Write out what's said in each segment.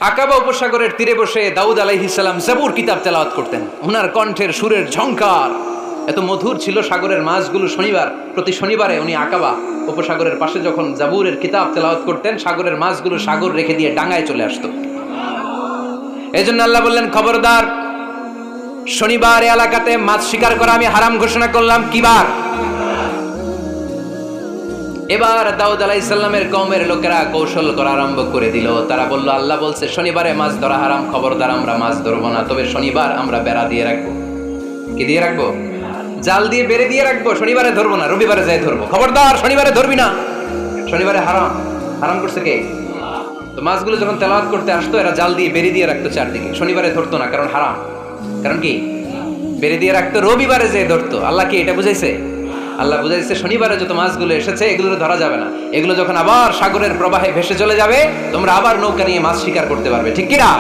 আকাবা উপসাগরের তীরে বসে দাউদ আলাইহিস সালাম জাবুর কিতাব তেলাওয়াত করতেন। ওনার কণ্ঠের সুরের ঝংকার এত মধুর ছিল, সাগরের মাছগুলো প্রতি শনিবারে উনি আকাবা উপসাগরের পাশে যখন জাবুরের কিতাব তেলাওয়াত করতেন, সাগরের মাছগুলো সাগর রেখে দিয়ে ডাঙায় চলে আসতো। এই জন্য আল্লাহ বললেন, খবরদার, শনিবার এলাকাতে মাছ শিকার করা আমি হারাম ঘোষণা করলাম। কিবার? এবার দাউদ আলাইহিস সালামের কওমের লোকেরা কৌশল করা আরম্ভ করে দিল। তারা বলল, আল্লাহ বলছে শনিবারে মাছ ধরা হারাম, খবরদার আমরা মাছ ধরবো না, তবে শনিবার আমরা বেড়া দিয়ে রাখবো। কি দিয়ে রাখবো? জাল দিয়ে বেড়ে দিয়ে রাখবো। শনিবারে ধরবো না, রবিবারে যাই ধরবো। খবরদার, শনিবারে ধরবি না, শনিবারে হারাম। হারাম করছে কে? তো মাছগুলো যখন তেলাওয়াত করতে আসতো, এরা জাল দিয়ে বেড়ে দিয়ে রাখতো চারদিকে। শনিবারে ধরতো না, কারণ হারাম। কারণ কি? বেড়ে দিয়ে রাখতো, রবিবারে যেয়ে ধরতো। আল্লাহ কি এটা বুঝাইছে? আল্লাহ বুঝাইছে শনিবারে যত মাছগুলো এসেছে এগুলো ধরা যাবে না, এগুলো যখন আবার সাগরের প্রবাহে ভেসে চলে যাবে, তোমরা আবার নৌকা নিয়ে মাছ শিকার করতে পারবে। ঠিক কিনা?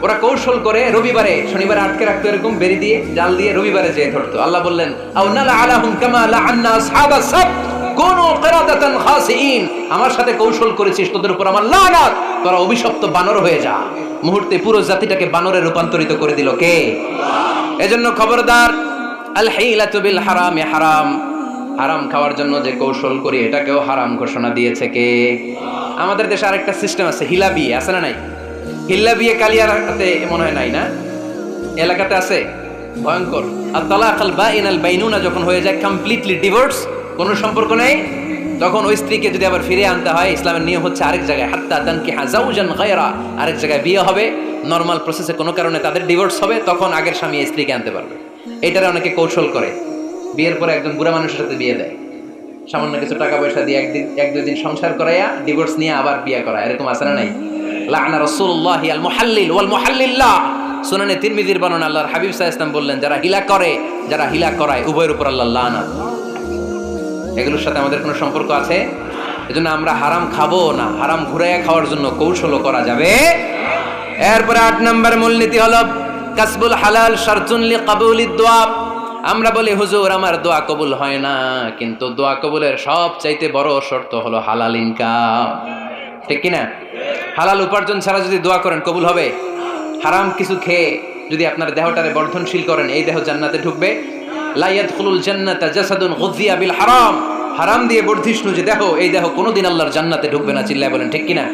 ওরা কৌশল করে রবিবারে, শনিবারে আটকে রাখতো এরকম বেরি দিয়ে, জাল দিয়ে, রবিবারে যেয়ে ধরতো। আল্লাহ বললেন, আউনালা আলাহুম কামা লাআন্না আসহাবাস সাbt কুনু কিরাদাতান খাসিইন। আমার সাথে কৌশল করেছিস, তোদের উপর আমার লানাত, তোরা অভিশপ্ত বানর হয়ে যা। মুহূর্তে পুরো জাতিটাকে বানরে রূপান্তরিত করে দিল কে? এজন্য খবরদার, আল হিলাতু বিল হারামি হারাম। হারাম খাওয়ার জন্য যে কৌশল করি এটাকেও হারাম ঘোষণা দিয়েছে কে? আমাদের দেশে আরেকটা সিস্টেম আছে, হিলা বিয়ে আছে না নাই? হিল্লা বিয়ে কালিয়ারাতে মনে হয় নাই না? এলাকাতে আছে, ভয়ঙ্কর। আর তালাকাল বাইনাল বাইনুনা যখন হয়ে যায় কমপ্লিটলি ডিভোর্স, কোনো সম্পর্ক নেই, তখন ওই স্ত্রীকে যদি আবার ফিরে আনতে হয়, ইসলামের নিয়ম হচ্ছে আরেক জায়গায় হাত্তা তানকিহা যাওজান গায়রা, আরেক জায়গায় বিয়ে হবে, নরমাল প্রসেসে কোনো কারণে তাদের ডিভোর্স হবে, তখন আগের স্বামী স্ত্রীকে আনতে পারবে। এটারে অনেকে কৌশল করে, বিয়ের পরে একজন বুড়া মানুষের সাথে বিয়ে দেয়, সামান্য কিছু টাকা পয়সা দিয়ে এক দুই দিন সংসার করাইয়া ডিভোর্স নিয়ে আবার বিয়ে করা। এরকম আছে না নাই? লাআনা রাসূলুল্লাহি আল মুহাল্লিল ওয়াল মুহাল্লিল্লাহ। সুনানে তিরমিজির বর্ণনা, আল্লাহর হাবিব সাল্লাল্লাহু আলাইহি ওয়াসাল্লাম বললেন, যারা হিলা করে, যারা হিলা করায়, উভয়ের উপর আল্লাহর লানাত। এগুলোর সাথে আমাদের কোনো সম্পর্ক আছে? এজন্য আমরা হারাম খাবো না, হারাম ঘুরাইয়া খাওয়ার জন্য কৌশলও করা যাবে। এরপরে 8 নম্বর মূলনীতি হলো কাসবুল হালাল শারতুন লিকাবুলিদ দুআ। আমরা বলি, হুজুর আমার দোয়া কবুল হয় না, কিন্তু দোয়া কবুলের সবচাইতে বড় শর্ত হলো হালাল ইনকাম। ঠিক কিনা? হালাল উপার্জন ছাড়া যদি দোয়া করেন কবুল হবে? হারাম কিছু খেয়ে যদি আপনার দেহটারে বর্ধনশীল করেন, এই দেহ জান্নাতে ঢুকবে? লা ইয়াদখুলুল জান্নাতা জাসাদুন গুযিয়া বিল হারাম। হারাম দিয়ে বর্ধিষ্ণু যে দেহ, এই দেহ কোনোদিন আল্লাহর জান্নাতে ঢুকবে না। চিল্লায় বলেন ঠিক কিনা?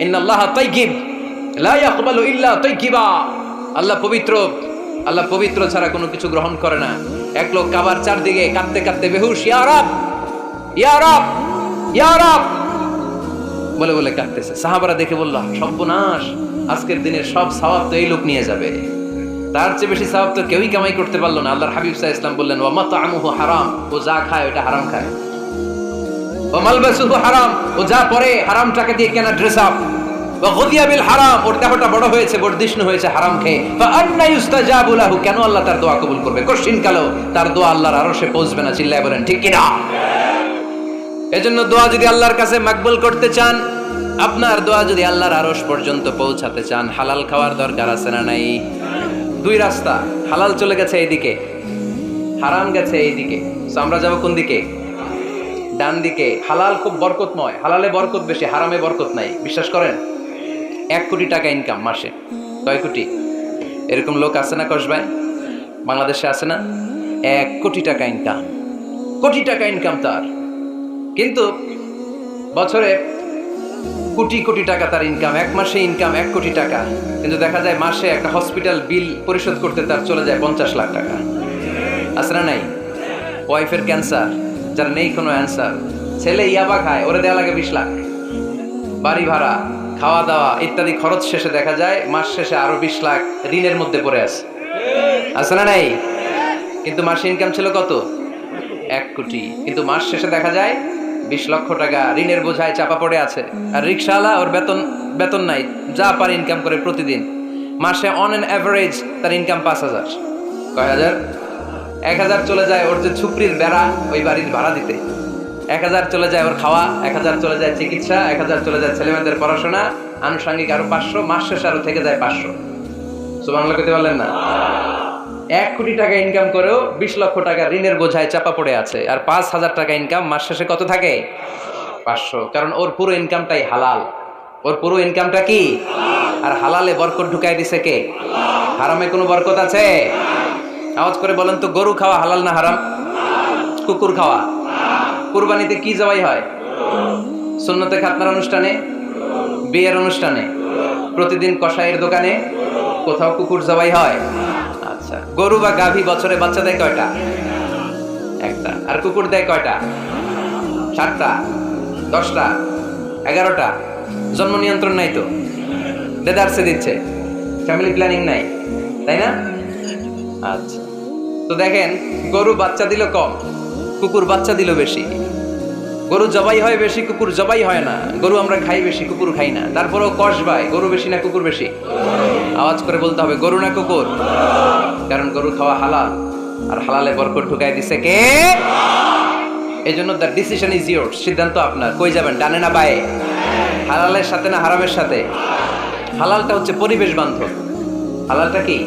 ইন্নাল্লাহা তাইয়্যিব লা ইয়াকবালু ইল্লা তাইয়্যিবা। আল্লাহ পবিত্র, আল্লাহ পবিত্র ছাড়া কোনো কিছু গ্রহণ করে না। এক লোক কাবার চারদিকে কাঁদতে কাঁদতে বেহুশ, ইয়া রাব, ইয়া রাব, ইয়া রাব বলে বলে কাঁদতেছে। সাহাবারা দেখে বলল, সর্বনাশ, আজকের দিনের সব সওয়াব তো এই লোক নিয়ে যাবে, তার চেয়ে বেশি সওয়াব তো কেউই কামাই করতে পারলো না। আল্লাহর হাবিব সাল্লাল্লাহু আলাইহি ওয়াসাল্লাম বললেন, ওয়া মাতআমুহু হারাম, ও যা খায় ওটা হারাম খায়। ওয়া মালবাসুহু হারাম, ও যা পরে হারাম টাকা দিয়ে কেনা ড্রেস আপ। ওয়া গুযিয়া বিল হারাম, ওর দেহটা বড় হয়েছে, বর্ধিষ্ণু হয়েছে হারাম খেয়ে। ফা আন্না ইউস্তাজাবু লাহু, কেন আল্লাহ তার দোয়া কবুল করবে? কোশ্চিন কালো তার দোয়া আল্লাহর আরশে পৌঁছবে না। চিল্লায় বলেন ঠিক কিনা? এজন্য দোয়া যদি আল্লাহর কাছে মাকবুল করতে চান, আপনার দোয়া যদি আল্লাহর আরশ পর্যন্ত পৌঁছাতে চান, হালাল খাওয়ার দরকার আছে না নাই? 2 রাস্তা, হালাল চলে গেছে এইদিকে, হারাম গেছে এইদিকে। সো আমরা যাব কোন দিকে? ডান দিকে। হালাল খুব বরকতময়, হালালে বরকত বেশি, হারামে বরকত নাই। বিশ্বাস করেন? 1 কোটি টাকা ইনকাম মাসে। কয় কোটি? এরকম লোক আছে না কসবায়? বাংলাদেশে আছে না? 1 কোটি টাকা ইনকাম, কোটি টাকা ইনকাম তার, কিন্তু বছরে কোটি কোটি টাকা তার ইনকাম, 1 মাসে ইনকাম 1 কোটি টাকা, কিন্তু দেখা যায় মাসে একটা হসপিটাল বিল পরিশোধ করতে তার চলে যায় 50 লাখ টাকা। আছে না নাই? ওয়াইফের ক্যান্সার, যার নেই কোনো অ্যান্সার, ছেলে ইয়াবা খায়, ওরে দেওয়া লাগে 20 লাখ, বাড়ি ভাড়া, খাওয়া দাওয়া ইত্যাদি খরচ শেষে দেখা যায় মাস শেষে আরো 20 লাখ ঋণের মধ্যে পড়ে আছে। আছে না নাই? কিন্তু মাসে ইনকাম ছিল কত? 1 কোটি, কিন্তু মাস শেষে দেখা যায় 20 লক্ষ টাকা ঋণের বোঝায় চাপা পড়ে আছে। আর রিক্সাওয়ালা, ওর বেতন নাই, যা পারে ইনকাম করে প্রতিদিন, মাসে অন অ্যান অ্যাভারেজ তার ইনকাম 5000। কয় হাজার? 1000 চলে যায় ওর যে ছুপড়ির বেড়া, ওই বাড়ির ভাড়া দিতে, 1000 চলে যায় ওর খাওয়া, 1000 চলে যায় চিকিৎসা, 1000 চলে যায় ছেলেমেয়েদের পড়াশোনা, আনুষঙ্গিক আরো 500, মাস শেষে আরো থেকে যায় 500। সুবহানাল্লাহ কইতে পারলেন না? 1 কোটি টাকা ইনকাম করেও 20 লক্ষ টাকা ঋণের বোঝায় চাপা পড়ে আছে। আর 5000 টাকা ইনকাম, মাস শেষে কত থাকে? 500। কারণ ওর পুরো ইনকামটাই হালাল। ওর পুরো ইনকামটা কি? আর হালালে বরকত ঢুকাই দিছে কে? হারামে কোনো বরকত আছে? আওয়াজ করে বলেন তো, গরু খাওয়া হালাল না হারাম? কুকুর খাওয়া? কুরবানিতে কি জবাই হয়? সুন্নতে খাতনার অনুষ্ঠানে, বিয়ের অনুষ্ঠানে, প্রতিদিন কসাইয়ের দোকানে, কোথাও কুকুর জবাই হয়? আচ্ছা, গরু বা গাভী বছরে বাচ্চা দেয় কয়টা? একটা। আর কুকুর দেয় কয়টা? 7টা, 10টা, 11টা। জন্ম নিয়ন্ত্রণ নাই তো, দেদারসে দিচ্ছে, ফ্যামিলি প্ল্যানিং নাই, তাই না? আচ্ছা, তো দেখেন, গরু বাচ্চা দিল কম, কুকুর বাচ্চা দিল বেশি। গরু জবাই হয় বেশি, কুকুর জবাই হয় না। গরু আমরা খাই বেশি, কুকুর খাই না। তারপরেও কসবায় গরু বেশি না কুকুর বেশি? আওয়াজ করে বলতে হবে, গরু না কুকুর? কারণ গরু খাওয়া হালাল, আর হালালে বরকত ঢুকাই দিছে কে? এই জন্য দ্য ডিসিশন ইজ ইয়োরস, সিদ্ধান্ত আপনার। কই যাবেন, ডানে না বায়ে? হালালের সাথে না হারামের সাথে? হালালটা হচ্ছে পরিবেশ বান্ধব। হালালটা কি?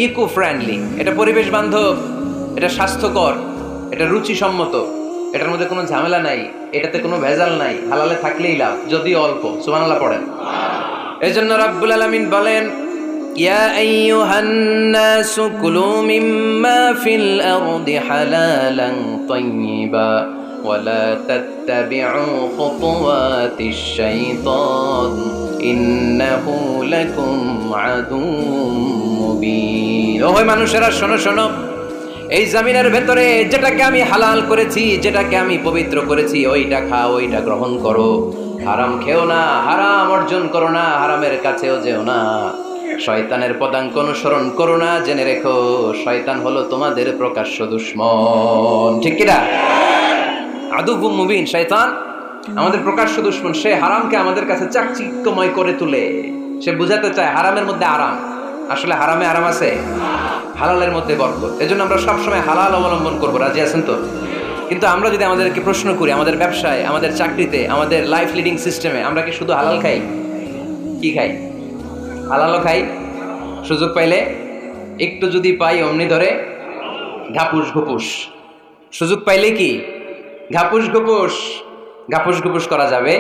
Eco friendly. এটা পরিবেশ বান্ধব, এটা স্বাস্থ্যকর, এটা রুচিসম্মত, এটার মধ্যে কোনো ঝামেলা নাই, এটাতে কোনো ভেজাল নাই। হালালে থাকলেই লাভ, যদিও অল্প। সুবহানাল্লাহ পড়েন। এই জন্য রাব্বুল আলামিন বলেন, ইয়া আইয়ুহান নাসু কুলু মিম্মা ফিল আরদি হালালান তাইয়্যিবা ওয়া লা তাত্তাবিউ খুতুওয়াতিশ শাইতান ইন্নাহু লাকুম আদুউম মুবিন। ও মানুষেরা, শোনো শোনো, এই জমিনের ভেতরে যেটাকে আমি হালাল করেছি, যেটাকে আমি পবিত্র করেছি, ওইটা খাও, ওইটা গ্রহণ করো। হারাম খেও না, হারাম অর্জন করো না, হারামের কাছেও যেও না। শয়তানের পদাঙ্ক অনুসরণ করো না। জেনে রেখো, শয়তান হলো তোমাদের প্রকাশ্য দুশমন। ঠিক কিনা? আদুউম মুবিন। শয়তান আমাদের প্রকাশ্য দুশমন। সে হারামকে আমাদের কাছে চাকচিক্যময় করে তুলে। সে বুঝাতে চায় হারামের মধ্যে আরাম। আসলে হারামে আরাম আছে, হালালের মধ্যে বরকত। এজন্য আমরা সবসময় হালাল অবলম্বন করবো। রাজি আছেন তো? কিন্তু আমরা যদি আমাদেরকে প্রশ্ন করি, আমাদের ব্যবসায়, আমাদের চাকরিতে, আমাদের লাইফ লিডিং সিস্টেমে আমরা কি শুধু হালাল খাই? কি খাই? হালালও খাই, সুযোগ পাইলে একটু যদি পাই অমনি ধরে ঘাপুস ঘুপুস। সুযোগ পাইলে কি ঘাপুস ঘুপুস? ঘাপুস ঘুপুস করা যাবে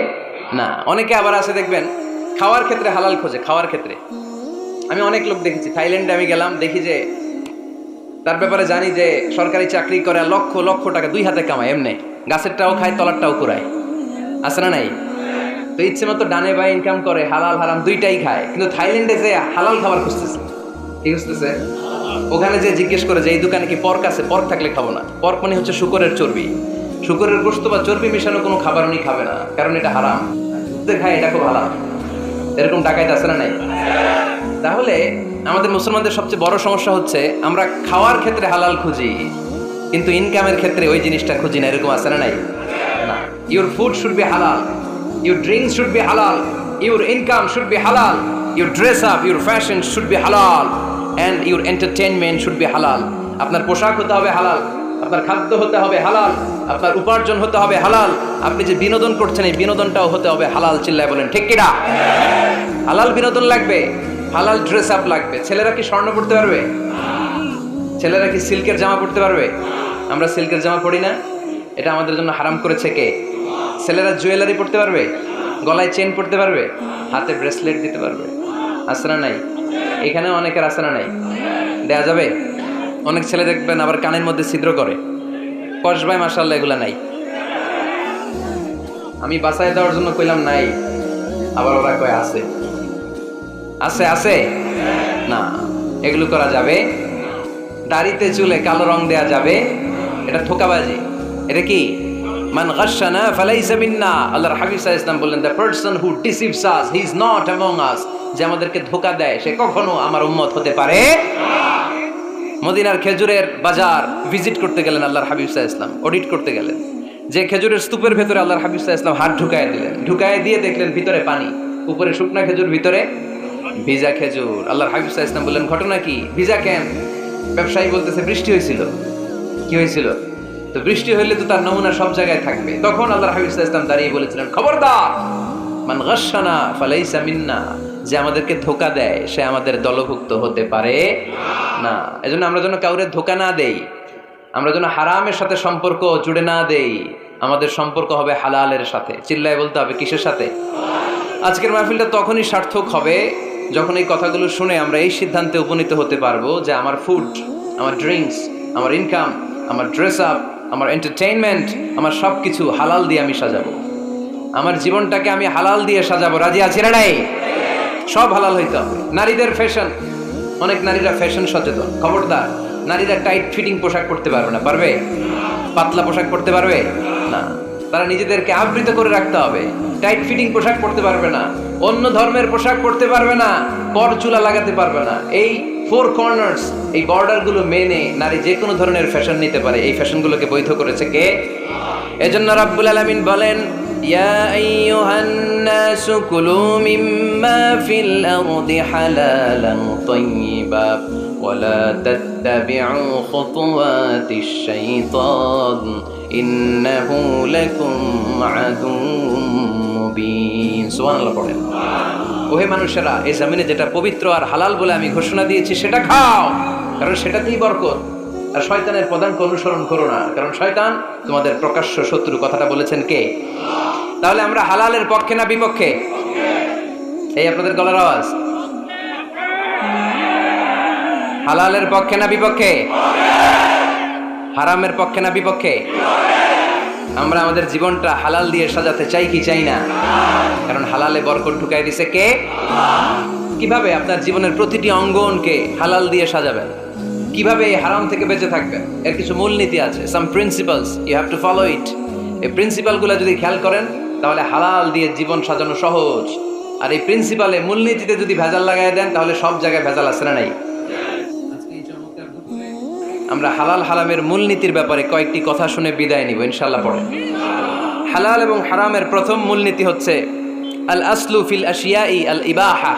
না। অনেকে আবার আছে দেখবেন, খাওয়ার ক্ষেত্রে হালাল খোঁজে। খাওয়ার ক্ষেত্রে আমি অনেক লোক দেখেছি। থাইল্যান্ডে আমি গেলাম, দেখি যে তার ব্যাপারে জানি যে সরকারি চাকরি করে লক্ষ লক্ষ টাকা 2 হাতে কামায়। এমনি গাছেরটাও খায়, তলারটাও কুড়ায়। আছে না নাই? তো ইচ্ছে মতো ডানে বাই ইনকাম করে, হালাল হারাম দুইটাই খায়। কিন্তু থাইল্যান্ডে যে হালাল খাবার খুঁজতেছে। কি খুঁজতেছে? ওখানে যে জিজ্ঞেস করে যে এই দোকানে কি পর্ক আছে? পর্ক থাকলে খাবো না। পর্ক মানে হচ্ছে শুকরের চর্বি। শুকরের গোশত বা চর্বি মেশানো কোনো খাবার উনি খাবে না, কারণ এটা হারাম। খায়, এটা খুব হারাম। এরকম ডাকাইতে আছে না নাই? তাহলে আমাদের মুসলমানদের সবচেয়ে বড় সমস্যা হচ্ছে আমরা খাওয়ার ক্ষেত্রে হালাল খুঁজি, কিন্তু ইনকামের ক্ষেত্রে ওই জিনিসটা খুঁজি না। এরকম আছে না নাই? না। Your food should be halal, your drinks should be halal, your income should be halal, your dress up, your fashion should be halal, and your entertainment should be halal. আপনার পোশাক হতে হবে হালাল, আপনার খাদ্য হতে হবে হালাল, আপনার উপার্জন হতে হবে হালাল, আপনি যে বিনোদন করছেন এই বিনোদনটাও হতে হবে হালাল। চিল্লায় বলেন ঠিক কিনা? হালাল বিনোদন লাগবে, হালাল ড্রেস আপ লাগবে। ছেলেরা কি স্বর্ণ পড়তে পারবে? ছেলেরা কি সিল্কের জামা পড়তে পারবে? আমরা সিল্কের জামা পরি না, এটা আমাদের জন্য হারাম করেছে কে? ছেলেরা জুয়েলারি পড়তে পারবে? গলায় চেন পড়তে পারবে? হাতে ব্রেসলেট দিতে পারবে? আছে না নাই? এখানে অনেকের আছে না নাই? দেয়া যাবে? অনেক ছেলে দেখবেন আবার কানের মধ্যে ছিদ্র করে। কসবায় মাশাআল্লাহ এগুলা নাই। আমি বাসায় দেওয়ার জন্য কইলাম নাই, আবার ওরা কয় আছে। আছে আছে না, এগুলো করা যাবে? দাড়িতে চুলে কালো রং দেয়া যাবে? এটা ধোঁকাবাজি। এটা কি? মান গাশশানা ফালাইসা মিন্না। আল্লাহর হাবিব সাল্লাল্লাহু আলাইহি ওয়াসাল্লাম বললেন, the person who deceives us he is not among আস। যে আমাদেরকে ধোঁকা দেয় সে কখনো আমার উম্মত হতে পারে। মদিনার খেজুরের বাজার ভিজিট করতে গেলেন আল্লাহর হাবিব সাল্লাল্লাহু আলাইহি ওয়াসাল্লাম, অডিট করতে গেলেন। যে খেজুরের স্তূপের ভেতরে আল্লাহর হাবিব সাল্লাল্লাহু আলাইহি ওয়াসাল্লাম হাত ঢুকায় দিলেন। ঢুকায় দিয়ে দেখলেন ভিতরে পানি, উপরে শুকনা খেজুর, ভিতরে ভিজা খেজুর। আল্লাহর হাবিব সাল্লাল্লাহু আলাইহি ওয়াসাল্লাম বললেন, ঘটনা কি? ভিজা কেন? ব্যবসায়ী বলতেছে বৃষ্টি হয়েছিল। কি হয়েছিল? তো বৃষ্টি হইলে তো তার নমুনা সব জায়গায় থাকবে। তখন আল্লাহর হাবিব সাল্লাল্লাহু আলাইহি ওয়াসাল্লাম দাঁড়িয়ে বলেছিলেন, খবরদার, মান গাশশানা ফালাইসা মিন্না। যে আমাদেরকে ধোঁকা দেয় সে আমাদের দলভুক্ত হতে পারে না। এজন্য আমরা যেন কাউরে ধোঁকা না দেই, আমরা যেন হারামের সাথে সম্পর্ক জুড়ে না দেই। আমাদের সম্পর্ক হবে হালালের সাথে। চিল্লায় বলতে হবে কিসের সাথে? আজকের মাহফিলটা তখনই সার্থক হবে যখন এই কথাগুলো শুনে আমরা এই সিদ্ধান্তে উপনীত হতে পারবো যে আমার ফুড, আমার ড্রিঙ্কস, আমার ইনকাম, আমার ড্রেস আপ, আমার এন্টারটেইনমেন্ট, আমার সব কিছু হালাল দিয়ে আমি সাজাবো। আমার জীবনটাকে আমি হালাল দিয়ে সাজাবো। রাজি আছি না নাই? সব হালাল হইতে হবে। নারীদের ফ্যাশন, অনেক নারীরা ফ্যাশন সচেতন। খবরদার, নারীরা টাইট ফিটিং পোশাক পরতে পারবে না। পারবে? পাতলা পোশাক পরতে পারবে না। তারা নিজেদেরকে আবৃত করে রাখতে হবে। টাইট ফিটিং পোশাক পরতে পারবে না, অন্য ধর্মের পোশাক পরতে পারবে না, পর চুলা লাগাতে পারবে না। এই ফোর কর্নার্স, এই বর্ডার গুলো মেনে নারী যে কোনো ধরনের ফ্যাশন নিতে পারে। এই ফ্যাশনগুলোকে বৈধ করেছে কে? এজন্য রাব্বুল আলামিন বলেন, ইয়া আইয়ুহান নাসু কুলু মিম্মা ফিল আরদি হালালান তাইয়্যিবা ওয়ালা তাত্তাবিউ খুতুওয়াতিশ শাইতান ইন্নাহু লাকুম আদুউম মুবিন। সুবহানাল্লাহ পড়েন। ওহে মানুষেরা, এই জমিনে যেটা পবিত্র আর হালাল বলে আমি ঘোষণা দিয়েছি সেটা খাও, কারণ সেটাতেই বরকত। আর শয়তানের পদাঙ্ক অনুসরণ করো না, কারণ শয়তান তোমাদের প্রকাশ্য শত্রু। কথাটা বলেছেন কে? তাহলে আমরা হালালের পক্ষে না বিপক্ষে? এই আপনাদের গলার আওয়াজ। হালালের পক্ষে না বিপক্ষে? হারামের পক্ষে না বিপক্ষে? আমরা আমাদের জীবনটা হালাল দিয়ে সাজাতে চাই কি চাই না? কারণ হালালে বরকত ঢুকাই দিছে কে? কিভাবে আপনার জীবনের প্রতিটি অঙ্গনকে হালাল দিয়ে সাজাবেন? কিভাবে এই হারাম থেকে বেঁচে থাকবেন? এর কিছু মূলনীতি আছে, some principles, you have to follow it. এই প্রিন্সিপালগুলো যদি খেয়াল করেন তাহলে হালাল দিয়ে জীবন সাজানো সহজ। আর এই প্রিন্সিপালে, মূলনীতিতে যদি ভেজাল লাগাই দেন তাহলে সব জায়গায় ভেজাল আছে না নাই? আমরা হালাল হারামের মূলনীতির ব্যাপারে কয়েকটি কথা শুনে বিদায় নিব ইনশাআল্লাহ। পড়ে হালাল এবং হারামের প্রথম মূলনীতি হচ্ছে আল আসলু ফিল আশিয়াই আল ইবাহা।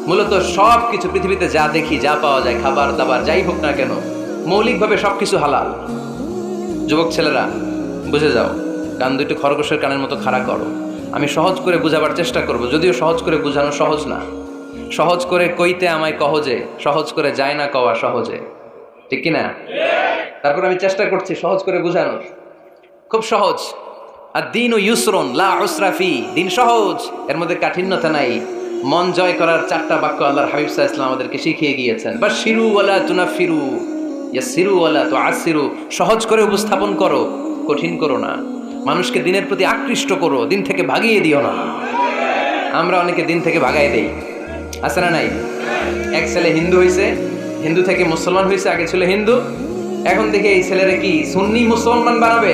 মূলত সব কিছু পৃথিবীতে যা দেখি, যা পাওয়া যায়, খাবার দাবার যাই হোক না কেন, মৌলিকভাবে সবকিছু হালাল। যুবক ছেলেরা বুঝে যাও, কান দুটো খরগোশের কানের মতো খাড়া করো। আমি সহজ করে বুঝাবার চেষ্টা করব, যদিও সহজ করে বুঝানো সহজ না। সহজ করে কইতে আমায় কহজে, সহজ করে যায় না কওয়া সহজে, ঠিক কিনা? তারপর আমি চেষ্টা করছি সহজ করে বুঝানোর। খুব সহজ। আর দিন ও ইউসরুন লা উসরা ফি, দিন সহজ, এর মধ্যে কাঠিন্যতা নাই। মন জয় করার 4টা বাক্য আল্লাহর হাবিব সাল্লাল্লাহু আলাইহি ওয়াসাল্লাম আমাদেরকে শিখিয়ে গিয়েছেন। বাশিরু ওয়ালা তুনাফিরু, ইয়াসিরু ওয়ালা তুআসিরু। সহজ করে উপস্থাপন করো, কঠিন করো না। মানুষকে দিনের প্রতি আকৃষ্ট করো, দিন থেকে ভাগিয়ে দিও না। আমরা অনেকে দিন থেকে ভাগাই দেই, আছে না নাই? এক ছেলে হিন্দু হইছে, হিন্দু থেকে মুসলমান হয়েছে, আগে ছিল হিন্দু, এখন দেখে এই ছেলেরা কি সুন্নি মুসলমান বানাবে,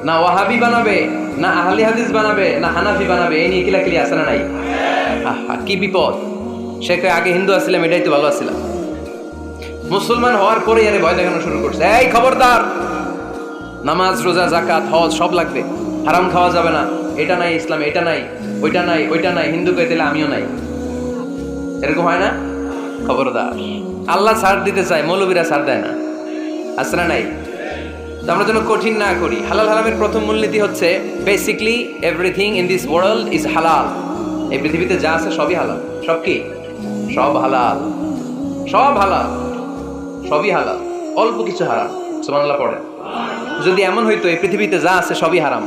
না ওয়াহাবি বানাবে, না আহলি হাদিস বানাবে, না হানাফি বানাবে, এই নিয়ে কিলাকিলি আছে না নাই? কি বিপদ! সে আগে হিন্দু আসছিলাম, এটাই তো ভালো আসছিলাম। মুসলমান হওয়ার পরে আরে ভয় দেখানো শুরু করছে, এই খবরদার, নামাজ রোজা জাকাত হজ সব লাগবে, হারাম খাওয়া যাবে না, এটা নাই ইসলাম, এটা নাই, ওইটা নাই, ওইটা নাই, হিন্দু কে দিলে আমিও নাই। এরকম হয় না? খবরদার, আল্লাহ ছাড় দিতে চায়, মৌলবীরা ছাড় দেয় না, আছে না নাই? তো আমরা যেন কঠিন না করি। হালাল হারামের প্রথম মূলনীতি হচ্ছে basically everything in this world is হালাল। এই পৃথিবীতে যা আছে সবই হালাল। সব কি? সব হালাল, সব হালাল, সবই হালাল, অল্প কিছু হারাম। সুবহানাল্লাহ পড়ে। যদি এমন হইতো এই পৃথিবীতে যা আছে সবই হারাম,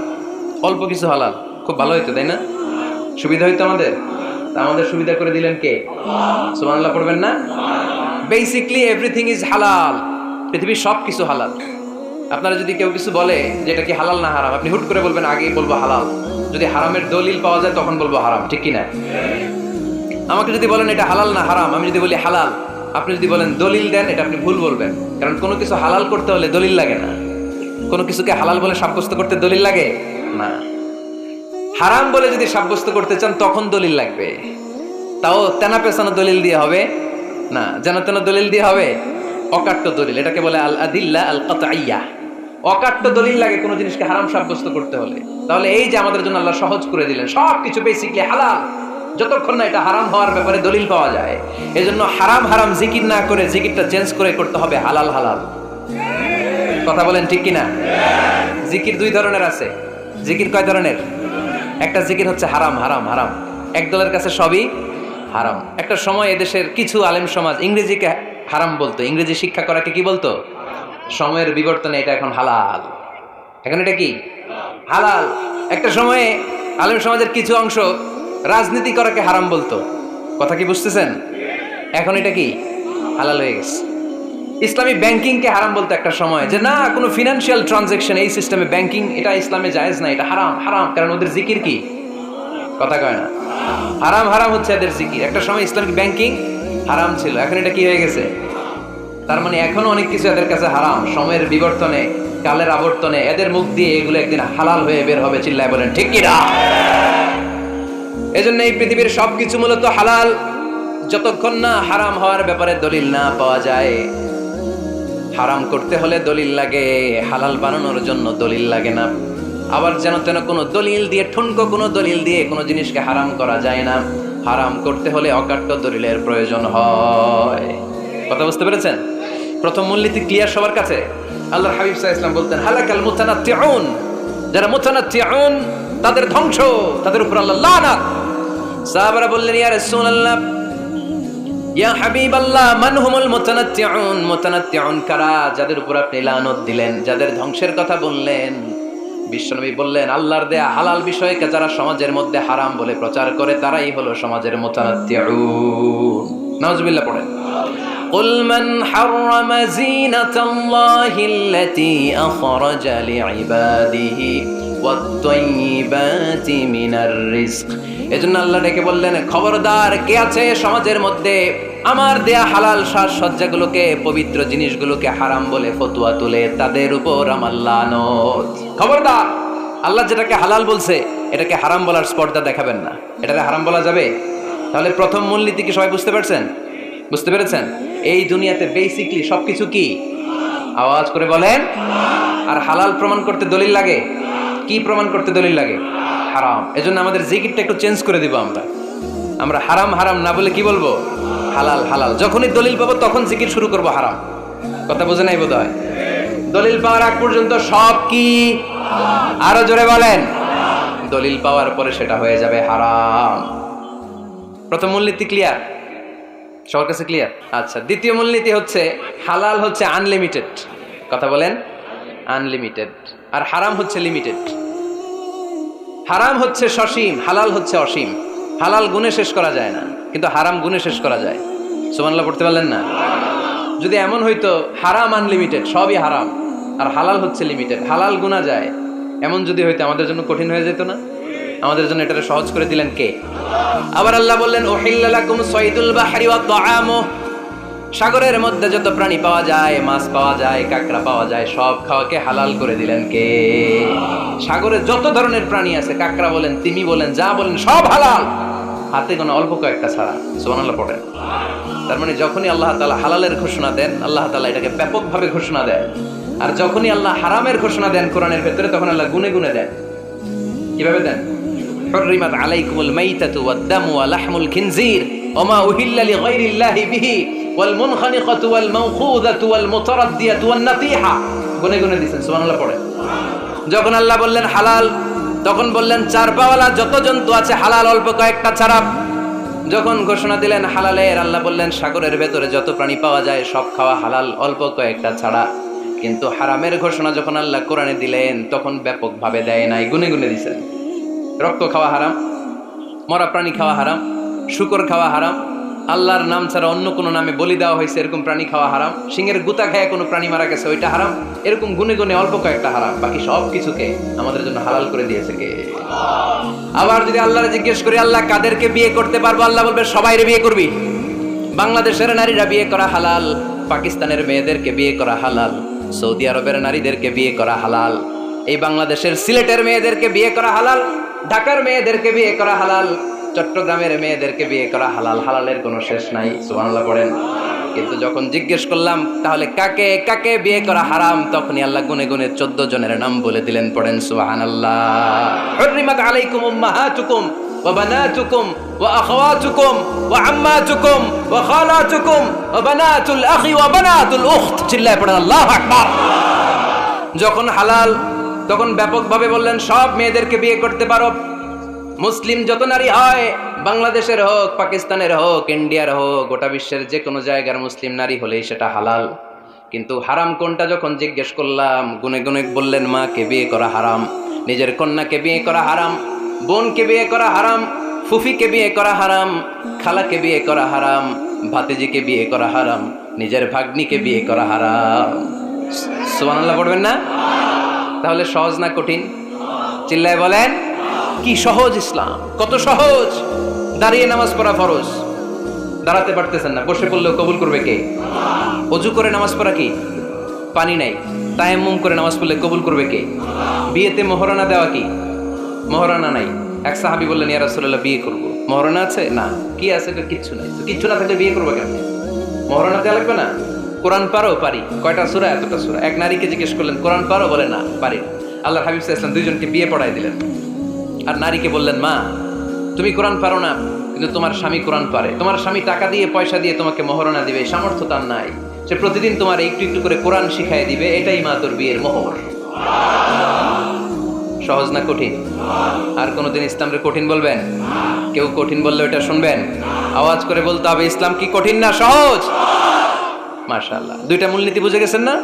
অল্প কিছু হালাল, খুব ভালো হইতো, তাই না? সুবিধা হইতো আমাদের। আমাদের সুবিধা করে দিলেন কে? সুবহানাল্লাহ পড়বেন না? বেসিকলি এভরিথিং ইজ হালাল। পৃথিবীর সব কিছু হালাল। আপনারা যদি কেউ কিছু বলে যে এটা কি হালাল না হারাম, আপনি হুট করে বলবেন আগে বলবো হালাল। যদি হারামের দলিল পাওয়া যায় তখন বলবো হারাম, ঠিক কি না? আমাকে যদি বলেন এটা হালাল না হারাম, আমি যদি বলি হালাল, আপনি যদি বলেন দলিল দেন, এটা আপনি ভুল বলবেন। কারণ কোনো কিছু হালাল করতে হলে দলিল লাগে না। কোনো কিছুকে হালাল বলে সাব্যস্ত করতে দলিল লাগে না। হারাম বলে যদি সাব্যস্ত করতে চান তখন দলিল লাগবে, তাও তেনা পেছানো দলিল দিয়ে হবে না, যেন তেন দলিল দিয়ে হবে, অকাট্য দলিল। এটাকে বলে আল আদিল্লা আল কাতঈয়া। অকাট্য দলিল লাগে কোনো জিনিসকে হারাম সাব্যস্ত করতে হলে। তাহলে এই যে আমাদের জন্য আল্লাহ সহজ করে দিলেন, সব কিছু বেসিকলি হালাল, যতক্ষণ না এটা হারাম হওয়ার ব্যাপারে দলিল পাওয়া যায়। এজন্য হারাম হারাম জিকির না করে জিকিরটা চেঞ্জ করে করতে হবে হালাল হালাল। কথা বলেন ঠিক কিনা? জিকির 2 ধরনের আছে। জিকির কয় ধরনের? একটা জিকির হচ্ছে হারাম হারাম হারাম, এক দলের কাছে সবই হারাম। একটা সময় এদেশের কিছু আলেম সমাজ ইংরেজিকে হারাম বলতো, ইংরেজি শিক্ষা করাকে কি বলতো? সময়ের বিবর্তনে এটা এখন হালাল। এখন এটা কি? হালাল। একটা সময়ে আলেম সমাজের কিছু অংশ রাজনীতি করাকে হারাম বলতো, কথা কি বুঝতেছেন? এখন এটা কি হালাল হয়ে গেছে। ইসলামী ব্যাংকিংকে হারাম বলতো একটা সময়, যে না কোনো ফিনান্সিয়াল ট্রানজাকশন এই সিস্টেমে ব্যাংকিং এটা ইসলামে জায়েজ না, এটা হারাম হারাম, কারণ ওদের জিকির কি, কথা কয় না, হারাম হারাম হচ্ছে এদের জিকির। একটা সময় ইসলামিক ব্যাংকিং হারাম ছিল, এখন এটা কি হয়ে গেছে? তার মানে এখনো অনেক কিছু এদের কাছে হারাম। সময়ের বিবর্তনে, কালের আবর্তনে এদের মুখ দিয়ে এগুলো একদিন হালাল হয়ে বের হবে, চিল্লায় বলেন ঠিক কি না? এজন্য এই পৃথিবীর সবকিছু মূলত হালাল, যতক্ষণ না হারাম হওয়ার ব্যাপারে দলিল না পাওয়া যায়। হারাম করতে হলে দলিল লাগে, হালাল বানানোর জন্য দলিল লাগে না। আবার যেন তেন কোনো দলিল দিয়ে, ঠুনকো কোনো দলিল দিয়ে কোনো জিনিসকে হারাম করা যায় না। হারাম করতে হলে অকাট্য দলিলের প্রয়োজন হয়। কথা বুঝতে পেরেছেন? প্রথম মূলনীতি ক্লিয়ার সবার কাছে? আল্লাহর হাবিব সাল্লাল্লাহু আলাইহি ওয়াসাল্লাম বলতেন, হালাকাল মুতানাত্তিউন, যারা মুতানাত্তিউন তাদের ধ্বংস, তাদের উপর আল্লাহ লানাত। সাহাবারা বললেন, ইয়া রাসূলুল্লাহ, ইয়া হাবিবাল্লাহ, মান হুমুল মুতানাত্তিউন? মুতানাত্তিউন কারা, যাদের উপর আপনি লানত দিলেন, যাদের ধ্বংসের কথা বললেন? বিশ্বনবী বললেন, আল্লাহর দেয়া হালাল বিষয়কে যারা সমাজের মধ্যে হারাম বলে প্রচার করে, তারাই হলো সমাজের মুতানাত্তিউন। নাউজুবিল্লাহ পড়েন। قل من حرم زينة الله التي أخرج لعباده والطيبات من الرزق। এজন্য আল্লাহ ডেকে বললেন, খবরদার, কে আছে সমাজের মধ্যে আমার দেয়া হালাল সাজসজ্জাগুলোকে, পবিত্র জিনিসগুলোকে হারাম বলে ফতোয়া তুলে, তাদের উপর আমার লানত। খবরদার, আল্লাহ যেটাকে হালাল বলছে এটাকে হারাম বলার স্পর্ধা দেখাবেন না। এটাকে হারাম বলা যাবে? তাহলে প্রথম মূলনীতি কি সবাই বুঝতে পারছেন? বুঝতে পেরেছেন? এই দুনিয়াতে বেসিকলি সবকিছু কি, আওয়াজ করে বলেন। আর হালাল প্রমাণ করতে দলিল লাগে। কি প্রমাণ করতে দলিল লাগে? হারাম। এজন্য আমাদের জিকিরটা একটু চেঞ্জ করে দিব। আমরা হারাম হারাম না বলে কি বলবো? হালাল হালাল। যখনই দলিল পাবো তখন জিকির শুরু করবো হারাম। কথা বোঝে নাই বোধ হয়? দলিল পাওয়ার আগ পর্যন্ত সব কি, আরো জোরে বলেন, দলিল পাওয়ার পরে সেটা হয়ে যাবে হারাম। প্রথম মূলনীতি ক্লিয়ার? সবার কাছে ক্লিয়ার? আচ্ছা, দ্বিতীয় মূলনীতি হচ্ছে, হালাল হচ্ছে আনলিমিটেড। কথা বলেন, আনলিমিটেড। আর হারাম হচ্ছে লিমিটেড। হারাম হচ্ছে সসীম, হালাল হচ্ছে অসীম। হালাল গুণে শেষ করা যায় না, কিন্তু হারাম গুণে শেষ করা যায়। সুবহানাল্লাহ পড়তে পারলেন না? যদি এমন হইতো হারাম আনলিমিটেড, সবই হারাম, আর হালাল হচ্ছে লিমিটেড, হালাল গুণা যায়, এমন যদি হইতো আমাদের জন্য কঠিন হয়ে যেত না? আমাদের জন্য এটাকে সহজ করে দিলেন কে? আবার আল্লাহ বললেন, উহিল্লা লাকুম সাইদুল বাহরি ওয়া তাআমু, সাগরের মধ্যে যত প্রাণী পাওয়া যায়, মাছ পাওয়া যায়, কাঁকড়া পাওয়া যায়, সব খাওয়াকে হালাল করে দিলেন কে? সাগরে যত ধরনের প্রাণী আছে, কাঁকড়া বলেন, তিমি বলেন, যা বলেন, সব হালাল, হাতে কোনো অল্প কয়েকটা ছাড়া। সুবহানাল্লাহ পড়েন। তার মানে যখনই আল্লাহ তাআলা হালালের ঘোষণা দেন, আল্লাহ তাআলা এটাকে ব্যাপকভাবে ঘোষণা দেন। আর যখনই আল্লাহ হারামের ঘোষণা দেন কোরআনের ভেতরে, তখন আল্লাহ গুনে গুনে দেন। কিভাবে দেন? হুররিমাত আলাইকুমুল মাইতাতু ওয়াদ-দামু ওয়া লাহমুল খিনজির ওয়া মা উহিল্লা লিগাইরিল্লাহি বিহি ওয়াল মুনখানিকাতু ওয়াল মাওখুযাতু ওয়াল মুতারাদ্দিয়াতু ওয়ান নাতিহা। গুনে গুনে দিয়েছেন। সুবহানাল্লাহ পড়ে। যখন আল্লাহ বললেন হালাল, তখন বললেন চার পাওয়ালা যত জন্তু আছে হালাল, অল্প কয়েকটা ছাড়া। যখন ঘোষণা দিলেন হালালের, আল্লাহ বললেন সাগরের ভেতরে যত প্রাণী পাওয়া যায় সব খাওয়া হালাল, অল্প কয়েকটা ছাড়া। কিন্তু হারামের ঘোষণা যখন আল্লাহ কোরআনে দিলেন, তখন ব্যাপকভাবে দেয় নাই, গুনে গুনে দিয়েছেন। রক্ত খাওয়া হারাম, মরা প্রাণী খাওয়া হারাম, শূকর খাওয়া হারাম, আল্লাহর নাম ছাড়া অন্য কোনো নামে বলি দেওয়া হয়েছে এরকম প্রাণী খাওয়া হারাম, সিংহের গুতা খায় কোনো প্রাণী মারা গেছে ওইটা হারাম। এরকম গুনে গুনে অল্প কয়েকটা হারাম, বাকি সব কিছুকে আমাদের জন্য হালাল করে দিয়েছে কে? আবার যদি আল্লাহরে জিজ্ঞেস করি, আল্লাহ কাদেরকে বিয়ে করতে পারবো? আল্লাহ বলবে সবাইরে বিয়ে করবি। বাংলাদেশের নারীরা বিয়ে করা হালাল, পাকিস্তানের মেয়েদেরকে বিয়ে করা হালাল, সৌদি আরবের নারীদেরকে বিয়ে করা হালাল, এই বাংলাদেশের সিলেটের মেয়েদেরকে বিয়ে করা হালাল, ঢাকার মেয়েদেরকে বিয়ে করা হালাল, চট্টগ্রামের মেয়েদেরকে বিয়ে করা হালাল। হালালের কোনো শেষ নাই। সুবহানাল্লাহ পড়েন। কিন্তু যখন জিজ্ঞেস করলাম তাহলে কাকে কাকে বিয়ে করা হারাম, তখনই আল্লাহ গুনে গুনে 14 জনের নাম বলে দিলেন। পড়েন সুবহানাল্লাহ। হুররিমাত আলাইকুম উম্মাহাতুকুম ওয়া বানাতুকুম ওয়া আখাওয়াতুকুম ওয়া আম্মাতুকুম ওয়া খালাতুকুম ওয়া বানাতুল আখি ওয়া বানাতুল উখত। চিল্লায়ে পড়েন আল্লাহু আকবার। যখন হালাল, তখন ব্যাপকভাবে বললেন সব মেয়েদেরকে বিয়ে করতে পারো। মুসলিম যত নারী হয়, বাংলাদেশের হোক, পাকিস্তানের হোক, ইন্ডিয়ার হোক, গোটা বিশ্বের যে কোনো জায়গার মুসলিম নারী হলেই সেটা হালাল। কিন্তু হারাম কোনটা যখন জিজ্ঞেস করলাম, গুনে গুনে বললেন মাকে বিয়ে করা হারাম, নিজের কন্যাকে বিয়ে করা হারাম, বোনকে বিয়ে করা হারাম, ফুফিকে বিয়ে করা হারাম, খালাকে বিয়ে করা হারাম, ভাতিজিকে বিয়ে করা হারাম, নিজের ভাগ্নিকে বিয়ে করা হারাম। সুবহানাল্লাহ পড়বেন না? তাহলে সহজ না কঠিন? চিল্লায় বলেন, কি সহজ ইসলাম, কত সহজ। দাঁড়িয়ে নামাজ পড়া ফরজ, দাঁড়াতে পারতেছেন না, বসে পড়লেও কবুল করবে কে? অজু করে নামাজ পড়া কি? পানি নাই, তায়াম্মুম করে নামাজ পড়লে কবুল করবে কে? বিয়েতে মোহরানা দেওয়া কি? মোহরানা নাই। এক সাহাবী বললেন, ইয়া রাসূলুল্লাহ বিয়ে করব, মোহরানা আছে? না। কি আছে? কিচ্ছু নাই। তো কিচ্ছু না থাকলে বিয়ে করবো কেন? মোহরানা দেওয়া লাগবে না? কোরআন পারো? পারি। কয়টা সূরা? এতটা সূরা। এক নারীকে জিজ্ঞেস করলেন, কোরআন পারো? বলে না, পারি না। আল্লাহর হাবিব সাল্লাল্লাহু আলাইহি ওয়াসাল্লাম দুইজনকে বিয়ে পড়াই দিলেন। আর নারীকে বললেন, মা তুমি কোরআন পারো না, কিন্তু তোমার স্বামী কোরআন পারে, তোমার স্বামী টাকা দিয়ে পয়সা দিয়ে তোমাকে মোহরানা দিবে, সামর্থ্য তার নাই, সে প্রতিদিন তোমার একটু একটু করে কোরআন শিখাই দিবে, এটাই মা তোর বিয়ের মোহর। সহজ না কঠিন? আর কোনোদিন ইসলামকে কঠিন বলবেন? কেউ কঠিন বললে ওটা শুনবেন? আওয়াজ করে বলতে হবে, ইসলাম কি কঠিন না সহজ? মাশাআল্লাহ। দুইটা মূলনীতি বুঝে গেছেন না?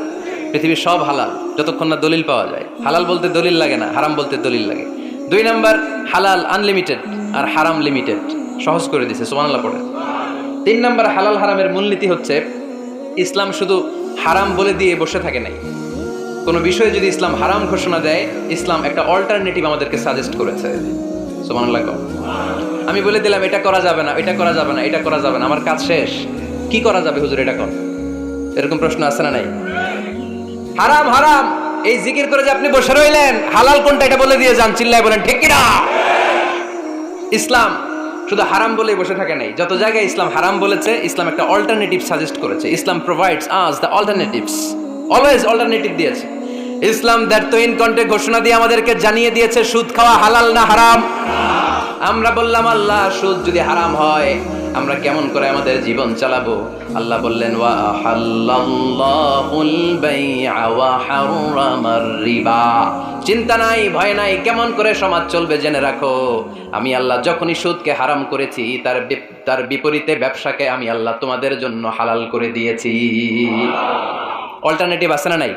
পৃথিবীর সব হালাল যতক্ষণ না দলিল পাওয়া যায়। হালাল বলতে দলিল লাগে না, হারাম বলতে দলিল লাগে। 2 নাম্বার, হালাল আনলিমিটেড আর হারাম লিমিটেড, সহজ করে দিয়েছে। সুবহানাল্লাহ পড়ে। 3 নাম্বার, হালাল হারামের মূলনীতি হচ্ছে ইসলাম শুধু হারাম বলে দিয়ে বসে থাকে নাই। কোনো বিষয়ে যদি ইসলাম হারাম ঘোষণা দেয়, ইসলাম একটা অল্টারনেটিভ আমাদেরকে সাজেস্ট করেছে। সুবহানাল্লাহ। আমি বলে দিলাম এটা করা যাবে না, এটা করা যাবে না, এটা করা যাবে না, আমার কাজ শেষ, কি করা যাবে হুজুর এটা কর? এরকম প্রশ্ন আছে না নাই? হারাম হারাম এই জিকির করে যে আপনি বসে রইলেন, হালাল কোনটা এটা বলে দিয়ে যান, চিল্লায় বলেন ঠিক কি না? ইসলাম শুধু হারাম বলেই বসে থাকে নাই। যত জায়গায় ইসলাম হারাম বলেছে, ইসলাম একটা অল্টারনেটিভ সাজেস্ট করেছে। Islam provides us the alternatives, always alternative দিয়েছে। ইসলাম দ্যাটইন কন্টে ঘোষণা দিয়ে আমাদেরকে জানিয়ে দিয়েছে সুদ খাওয়া হালাল না হারাম। আমরা বললাম, আল্লাহ সুদ যদি হারাম হয় আমরা কেমন করে আমাদের জীবন চালাবো? আল্লাহ বললেন, ওয়া হাল্লাল্লাহুল বাই'a ওয়া হারামার রিবা। চিন্তা নাই, ভয় নাই, কেমন করে সমাজ চলবে জেনে রাখো। আমি আল্লাহ যখনই সুদকে হারাম করেছি, তার বিপরীতে ব্যবসাকে আমি আল্লাহ তোমাদের জন্য হালাল করে দিয়েছি। অল্টারনেটিভ আছে না নাই?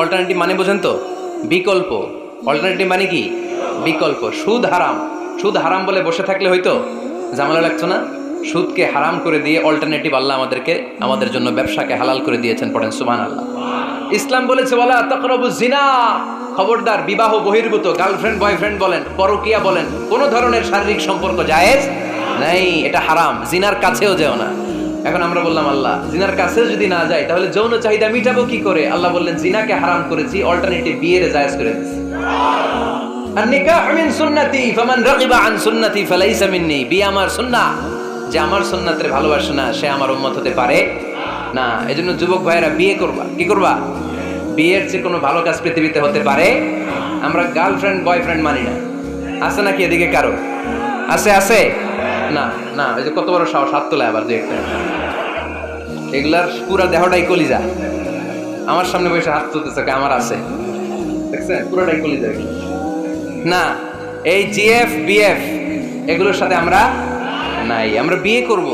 অল্টারনেটিভ মানে বোঝেন তো? বিকল্প। অল্টারনেটিভ মানে কি? বিকল্প। সুদ হারাম, সুদ হারাম বলে বসে থাকলে হয়তো ঝামেলা লাগতো না। সুদকে হারাম করে দিয়ে অল্টারনেটিভ আল্লাহ আমাদেরকে, আমাদের জন্য ব্যবসাকে হালাল করে দিয়েছেন। পড়েন সুবহানাল্লাহ। ইসলাম বলেছে, ওয়ালা তাকরাবুজ জিনা, খবরদার বিবাহ বহির্ভূত, গার্লফ্রেন্ড বয়ফ্রেন্ড বলেন, পরকীয়া বলেন, কোন ধরনের শারীরিক সম্পর্ক জায়েজ নাই, এটা হারাম। জিনার কাছেও যেও না। এখন আমরা বললাম, আল্লাহ জিনার কাছেও যদি না যায় তাহলে যৌন চাহিদা মিটাবো কি করে? আল্লাহ বললেন, জিনাকে হারাম করেছি, অল্টারনেটিভ বিয়ের জায়েজ করে দিয়েছি। আর নিকাহ মিন সুন্নতি ফামান রাগিবা আন সুন্নতি ফালাইসা মিন্নি। বিয়ে আমার সুন্নাহ, যে আমার সুন্নাতের ভালোবাসে না সে আমার উম্মত হতে পারে না। এজন্য যুবক ভাইয়েরা বিয়ে করবা। কি করবা? বিয়ের যে কোনো ভালো কাজ পৃথিবীতে হতে পারে। আমরা গার্লফ্রেন্ড বয়ফ্রেন্ড মানি না। আছে নাকি এদিকে কারো? আছে? আছে না? না, ওই যে কত বড় সাহস, হাত তোলে আবার যে একটা। এগুলার পুরা দেহটাই কলিজা। আমার সামনে বসে হাত তুলতেছে, আমার আছে, দেখছেন? পুরোটাই কলিজা। না, এই জিএফ বিএফ এগুলোর সাথে আমরা নাই। আমরা বিয়ে করব,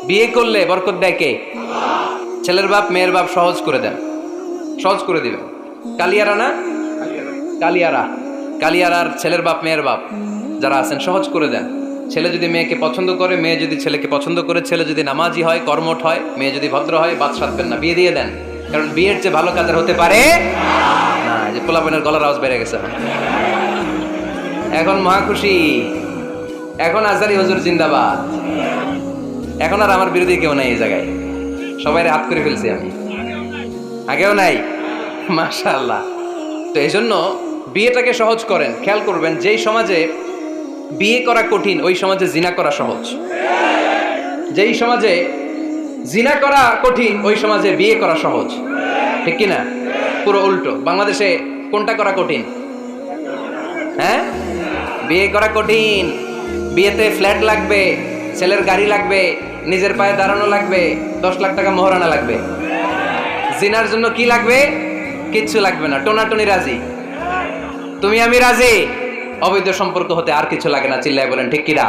বিয়ে করলে বরকত দেয় কে? ছেলের বাপ মেয়ের বাপ সহজ করে দেন, সহজ করে দিবেন। কালিয়ারা না, কালিয়ারা, কালিয়ারার ছেলের বাপ মেয়ের বাপ যারা আছেন সহজ করে দেন। ছেলে যদি মেয়েকে পছন্দ করে, মেয়ে যদি ছেলেকে পছন্দ করে, ছেলে যদি নামাজি হয়, কর্মঠ হয়, মেয়ে যদি ভদ্র হয়, বাদ সাধবেন না, বিয়ে দিয়ে দেন। কারণ বিয়ের চেয়ে ভালো কাজ আর হতে পারে না। যে পোলাপানের গলার আওয়াজ বেড়ে গেছে এখন, মহা খুশি। এখন আজহারি হুজুর জিন্দাবাদ। এখন আর আমার বিরোধী কেউ নাই এই জায়গায়, সবাই হাত করে ফেলছি আমি, আগেও নাই। মাশাআল্লাহ। তো এই জন্য বিয়েটাকে সহজ করেন। খেয়াল করবেন, যেই সমাজে বিয়ে করা কঠিন ওই সমাজে জিনা করা সহজ। যেই সমাজে জিনা করা কঠিন ওই সমাজে বিয়ে করা সহজ। ঠিক কিনা? পুরো উল্টো। বাংলাদেশে কোনটা করা কঠিন? হ্যাঁ, বিয়ে করা কঠিন। বিয়েতে ফ্ল্যাট লাগবে, ছেলের গাড়ি লাগবে, নিজের পায়ে দাঁড়ানো লাগবে, 10 লাখ টাকা মোহরানা লাগবে। জিনার জন্য কি লাগবে? কিচ্ছু লাগবে না, টোনাটুনি রাজি, তুমি আমি রাজি। অবৈধ সম্পর্ক হতে আর কিছু লাগে না, চিল্লায় বলেন ঠিক কিনা?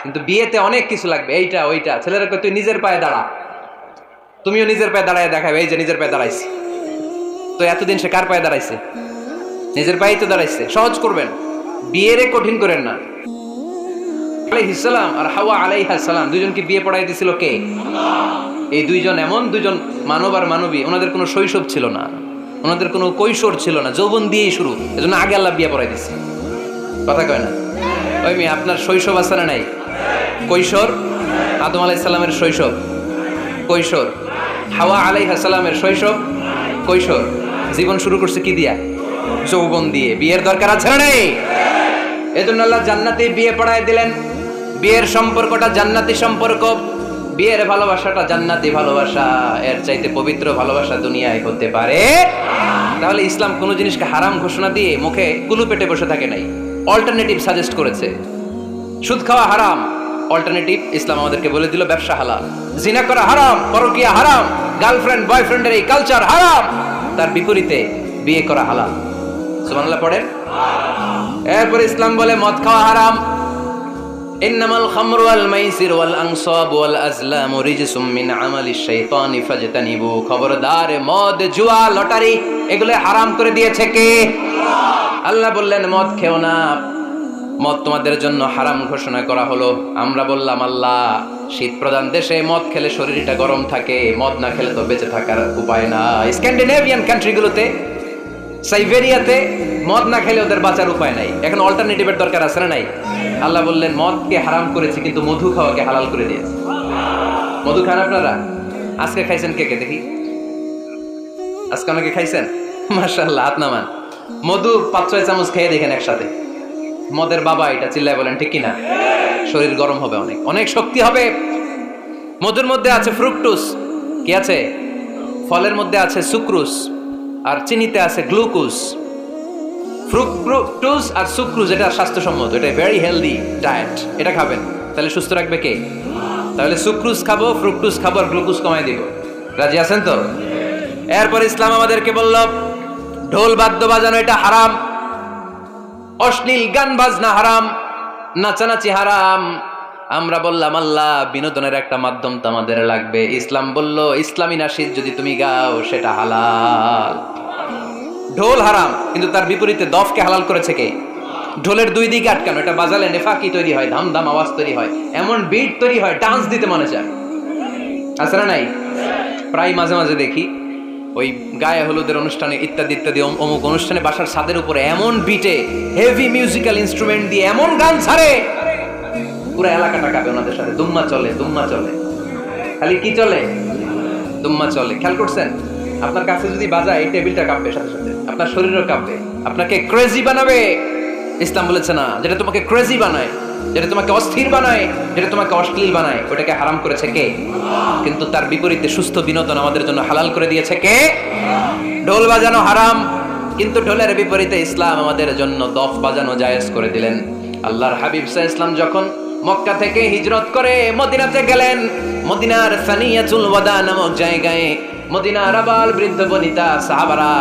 কিন্তু বিয়েতে অনেক কিছু লাগবে, এইটা ওইটা। ছেলেরা কই তুই নিজের পায়ে দাঁড়া, তুমিও নিজের পায়ে দাঁড়ায় দেখাবে, এই যে নিজের পায়ে দাঁড়াইছি। তো এতদিন সে কার পায়ে দাঁড়াইছে? নিজের পায়েই তো দাঁড়াইছে। সহজ করবেন, বিয়েরে কঠিন করেন না। আলাইহিস সালাম আর হাওয়া আলাইহাস সালাম দুইজনকে বিয়ে পড়াই দিয়েছিল কে? এই দুইজন এমন দুইজন মানব আর মানবী, ওনাদের কোনো শৈশব ছিল না, ওনাদের কোনো কৈশোর ছিল না, যৌবন দিয়েই শুরু। এজন্য আগে আল্লাহ বিয়ে পড়াই দিয়েছে। কথা কয় না? ওই মেয়ে, আপনার শৈশব আছে না নাই? কৈশোর আদম আলাইহিস সালামের শৈশব, কৈশোর হাওয়া আলাইহিস সালামের শৈশব, কৈশোর। জীবন শুরু করছে কি দিয়া? যৌবন দিয়ে। বিয়ের দরকার আছে না নাই? এজন্য আল্লাহ জান্নাতে বিয়ে পড়ায় দিলেন। বিয়ের সম্পর্কটা জান্নাতি সম্পর্ক, বিয়ের ভালোবাসাটা জান্নাতি ভালোবাসা। এর চাইতে পবিত্র ভালোবাসা দুনিয়ায় হতে পারে? তাহলে ইসলাম কোন জিনিসকে হারাম ঘোষণা দিয়ে মুখে কুলু পেটে বসে থাকে নাই, অল্টারনেটিভ সাজেস্ট করেছে। সুদ খাওয়া হারাম, অল্টারনেটিভ ইসলাম আমাদেরকে বলে দিল ব্যবসা হালাল। জিনা করা হারাম, পরকীয়া হারাম, গার্লফ্রেন্ড বয়ফ্রেন্ডের এই কালচার হারাম, তার বিপরীতে বিয়ে করা হালাল। সুবহানাল্লাহ পড়েন। এরপর ইসলাম বলে মদ খাওয়া হারাম। ইন্নামাল খামরু ওয়াল মাইসির ওয়াল আনসাবু ওয়াল আজলামু রিজসুম মিন আমালিশ শাইতানি ফাজতানিবু। খবরদার, মদ, জুয়া, লটারি এগুলো হারাম করে দিয়েছে কে? আল্লাহ বললেন মদ খেও না, মদ তোমাদের জন্য হারাম ঘোষণা করা হলো। আমরা বললাম আল্লাহ, শীত প্রধান দেশে মদ খেলে শরীরটা গরম থাকে, মদ না খেলে তো বেঁচে থাকার উপায় না। স্ক্যান্ডিনেভিয়ান কান্ট্রিগুলোতে, সাইবেরিয়াতে মদ না খেলে ওদের বাঁচার উপায় নাই। এখন অল্টারনেটিভের দরকার আছে না নাই? আল্লাহ বললেন মদকে হারাম করেছে, কিন্তু মধু খাওয়াকে হালাল করে দিয়েছে। মধু খান আপনারা? আজকে খাইছেন কে কে দেখি? আজকে অনেকে খাইছেন? মাশাআল্লাহ, হাত নামান। মধু 5-6 চামচ খেয়ে দেখেন একসাথে। মদের বাবা এটা, চিল্লায় বলেন ঠিক কিনা? শরীর গরম হবে, অনেক অনেক শক্তি হবে। মধুর মধ্যে আছে ফ্রুকটোজ, কি আছে? ফলের মধ্যে আছে সুক্রোজ, আর চিনিতে আছে গ্লুকোজ। ফ্রুকটোজ আর সুক্রোজ এটা স্বাস্থ্যসম্মত, এটা ভেরি হেলদি ডায়েট। এটা খাবেন, তাহলে সুস্থ রাখবে কে? তাহলে সুক্রোজ খাবো, ফ্রুকটোজ খাবো, আর গ্লুকোজ কমাই দিব। রাজি আছেন তো? এরপর ইসলাম আমাদেরকে বলল ঢোল বাদ্য বাজানো এটা হারাম, অশ্লীল গান বাজনা হারাম, নাচানাচি হারাম। আমরা বললাম আল্লাহ, বিনোদনের একটা মাধ্যম তো আমাদের লাগবে। ইসলাম বলল ইসলামী নাশিদ যদি তুমি গাও সেটা হালাল। ঢোল হারাম, কিন্তু তার বিপরীতে দফকে হালাল করেছে কে? ঢোলের দুই দিকে আটকানো, এটা বাজালে নেফাকি তৈরি হয়, ধাম ধাম আওয়াজ তৈরি হয়, এমন বিট তৈরি হয়, ডান্স দিতে মনে চায়। আছে না নাই? প্রায় মাঝে মাঝে দেখি ওই গায়ে হলুদের অনুষ্ঠানে ইত্যাদি ইত্যাদি অমুক অনুষ্ঠানে বাসার ছাদের উপরে এমন বিটে হেভি মিউজিক্যাল ইনস্ট্রুমেন্ট দিয়ে এমন গান ছাড়ে, পুরো এলাকাটা কাঁপে ওনাদের সাথে। দুম্মা চলে, দুম্মা চলে, খালি কি চলে? দুম্মা চলে। খেয়াল করছেন? আপনার কাছে যদি বাজায় এই টেবিলটা কাঁপবে, সাথে সাথে আপনার শরীরও কাঁপবে, আপনাকে ক্রেজি বানাবে। ইসলাম বলেছে না, যেটা তোমাকে ক্রেজি বানায়, যেটা তোমাকে অস্থির বানায়, যেটা তোমাকে অশ্লীল বানায়, ওটাকে হারাম করেছে কে? কিন্তু তার বিপরীতে সুস্থ বিনোদন আমাদের জন্য হালাল করে দিয়েছে কে? ঢোল বাজানো হারাম, কিন্তু ঢোলের বিপরীতে ইসলাম আমাদের জন্য দফ বাজানো জায়েজ করে দিলেন। আল্লাহর হাবিব সাল্লাল্লাহু আলাইহি ওয়াসাল্লাম যখন মক্কা থেকে হিজরত করে মদিনাতে গেলেন, মদিনার সানিয়াতুল ওয়াদা নামক জায়গায় মদিনার আবাল বৃদ্ধ বনিতা, সাহাবারা,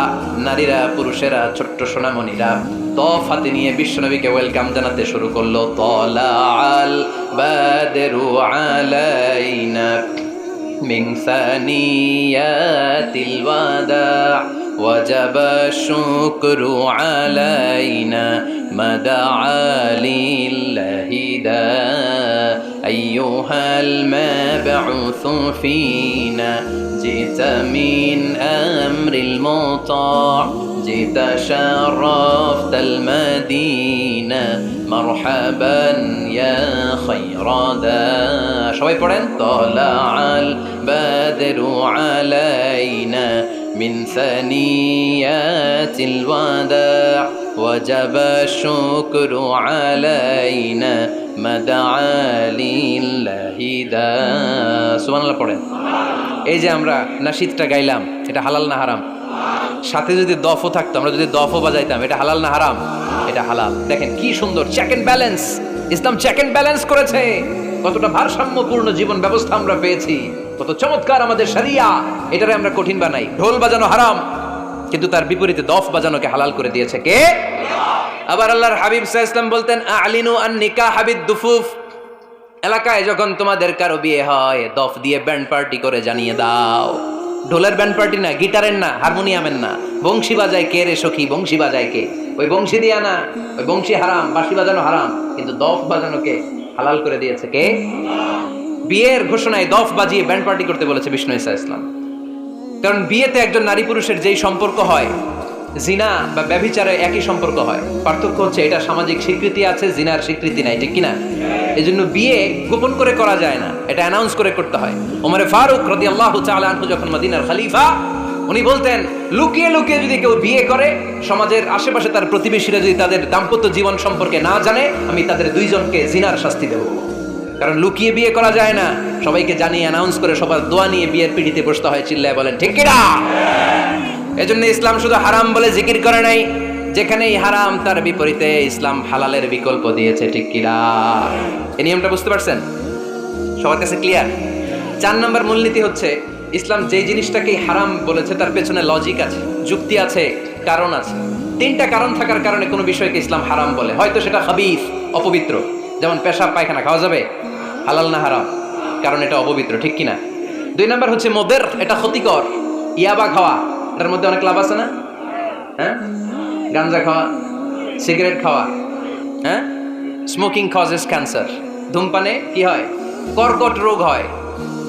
নারীরা, পুরুষেরা, ছোট্ট সোনামণিরা দফ হাতে নিয়ে বিশ্বনবীকে ওয়েলকাম জানাতে শুরু করলো। তালাআল বাদরু আলাইনা মিন সানিয়াতিল ওয়াদা ওয়াজাবা শুকরু আলাইনা মাদাআ লিল্লাহি দা আইয়ুহাল মাবউসু ফিনা جئت من أمر المطاع جئت شرفت المدينة مرحبا يا خير دا شوي পড়েন طلع البدر علينا من ثنيات الوداع وجب الشكر علينا مدعا لله دا سبحان الله পড়েন। এই যে আমরা নাশিদটা গাইলাম, এটা হালাল না হারাম? সাথে যদি দফও থাকতো, আমরা যদি দফও বাজাইতাম, এটা হালাল না হারাম? এটা হালাল। দেখেন কি সুন্দর চেক এন্ড ব্যালেন্স, ইসলাম চেক এন্ড ব্যালেন্স করেছে। কতটা ভারসাম্যপূর্ণ জীবন ব্যবস্থা আমরা পেয়েছি, কত চমৎকার আমাদের শরিয়া। এটারে আমরা কঠিন বানাই। ঢোল বাজানো হারাম, কিন্তু তার বিপরীতে দফ বাজানোকে হালাল করে দিয়েছে কে? আবার আল্লাহর হাবিব সাল্লাল্লাহু আলাইহি ওয়াসাল্লাম বলতেন আলিনু আন নিকাহ বিদ দুফুফ, এলাকায় যখন তোমাদের কারো বিয়ে হয় দফ দিয়ে ব্যান্ড পার্টি করে জানিয়ে দাও। ঢোলের ব্যান্ড পার্টি না, গিটারের না, হারমোনিয়ামের না। বংশী বাজায় কে রে সখী? বংশী বাজায় কে? ওই বংশী দিয়া না, ওই বংশী হারাম, বাঁশি বাজানো হারাম, কিন্তু দফ বাজানো কে? হালাল করে দিয়েছে কে? বিয়ের ঘোষণায় দফ বাজিয়ে ব্যান্ড পার্টি করতে বলেছে বিষ্ণু ঈসা ইসলাম। কারণ বিয়েতে একজন নারী পুরুষের যেই সম্পর্ক হয়, জিনা বা ব্যভিচারে একই সম্পর্ক হয়, পার্থক্য হচ্ছে এটা সামাজিক স্বীকৃতি আছে, জিনার স্বীকৃতি নাই, ঠিক কিনা? এই জন্য বিয়ে গোপন করে করা যায় না, এটা অ্যানাউন্স করে করতে হয়। ওমরে ফারুক রাদিয়াল্লাহু তাআলা আনহু যখন মদিনার খলিফা, উনি বলতেন লুকিয়ে লুকিয়ে যদি কেউ বিয়ে করে, সমাজের আশেপাশে তার প্রতিবেশীরা যদি তাদের দাম্পত্য জীবন সম্পর্কে না জানে, আমি তাদের দুইজনকে জিনার শাস্তি দেব। কারণ লুকিয়ে বিয়ে করা যায় না, সবাইকে জানিয়ে অ্যানাউন্স করে সবার দোয়া নিয়ে বিয়ের পিড়িতে বসতে হয়, চিল্লায় বলেন ঠিক কিনা? এজন্য ইসলাম শুধু হারাম বলে জিকির করে নাই, যেখানেই হারাম তার বিপরীতে ইসলাম হালালের বিকল্প দিয়েছে, ঠিক কিনা? এই নিয়মটা বুঝতে পারছেন? সবার কাছে ক্লিয়ার? 4 নম্বর মূলনীতি হচ্ছে ইসলাম যেই জিনিসটাকে হারাম বলেছে তার পেছনে লজিক আছে, যুক্তি আছে, কারণ আছে। 3টা কারণ থাকার কারণে কোনো বিষয়কে ইসলাম হারাম বলে। হয়তো সেটা খাবিস, অপবিত্র, যেমন পেশাব পায়খানা খাওয়া যাবে, হালাল না হারাম? কারণ এটা অপবিত্র, ঠিক কিনা? 2 নম্বর হচ্ছে মোদের, এটা ক্ষতিকর। ইয়াবা খাওয়া, এটার মধ্যে অনেক লাভ আছে না? হ্যাঁ, গাঞ্জা খাওয়া, সিগারেট খাওয়া, হ্যাঁ, স্মোকিং কজেস ক্যান্সার। ধূমপানে কি হয়? কর্কট রোগ হয়।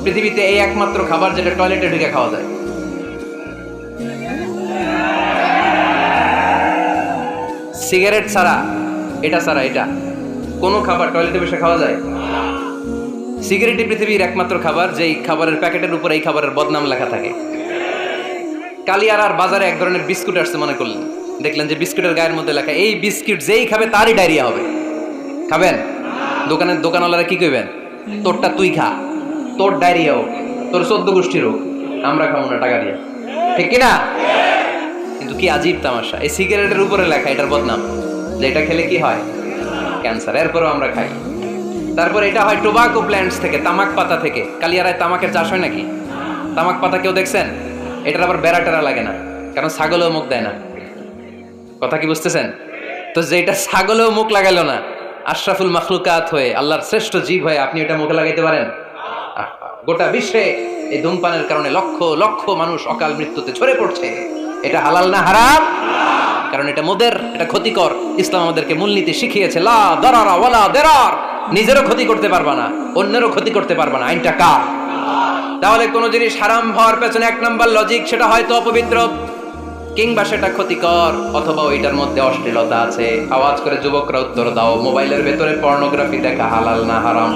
পৃথিবীতে এই একমাত্র খাবার যেটা টয়লেটে ঢুকে খাওয়া যায়। সিগারেট ছাড়া, এটা ছাড়া, এটা কোনো খাবার টয়লেটে বসে খাওয়া যায়? সিগারেটই পৃথিবীর একমাত্র খাবার যেই খাবারের প্যাকেটের উপর এই খাবারের বদনাম লেখা থাকে। কালিয়ারার বাজারে এক ধরনের বিস্কুট আসছে মনে করলেন, দেখলেন যে বিস্কুটের গায়ের মধ্যে লেখা এই বিস্কুট যেই খাবে তারই ডায়রিয়া হবে। খাবেন? দোকানের দোকানওয়ালারা কি কইবেন? তোরটা তুই খা, তোর ডায়রিয়া হোক, তোর 14 গোষ্ঠী রোগ, আমরা খাবো না টাকা দিয়ে, ঠিক কিনা? কিন্তু কি আজীব তামাশা, এই সিগারেটের উপরে লেখা এটার বদনাম, যে এটা খেলে কি হয়? ক্যান্সার। এরপরেও আমরা খাই। তারপর এটা হয় টোবাকো প্ল্যান্টস থেকে, তামাক পাতা থেকে। কালিয়ারায় তামাকের চাষ হয় নাকি? তামাক পাতা কেউ দেখছেন? এটার আবার বেড়া টেরা লাগে না, কারণ ছাগলেও মুখ দেয় না। কথা কি বুঝতেছেন? তো যেটা ছাগলেও মুখ লাগাইলো না, আশরাফুল মাখলুকাত হয়ে, আল্লাহর শ্রেষ্ঠ জীব হয়ে আপনি এটা মুখে লাগাইতে পারেন? গোটা বিশ্বে এই ধূমপানের কারণে লক্ষ লক্ষ মানুষ অকাল মৃত্যুতে ঝরে পড়ছে। এটা হালাল না হারাম? কারণ এটা মোদের, এটা ক্ষতিকর। ইসলাম আমাদেরকে মূলনীতি শিখিয়েছে, লা দারারা ওয়ালা দিরার। নিজেরও ক্ষতি করতে পারবা না, অন্যেরও ক্ষতি করতে পারবা না, আইনটা কার? তাহলে কোন জিনিস হারাম হওয়ার পেছনে 1 নম্বর লজিক, সেটা হয়তো অপবিত্র, কিংবা সেটা ক্ষতিকর, অথবা ওইটার মধ্যে অশ্লীলতা আছে। আওয়াজ করে যুবকরা উত্তর দাও, মোবাইলের ভেতরে পর্নোগ্রাফি দেখা হালাল না হারাম?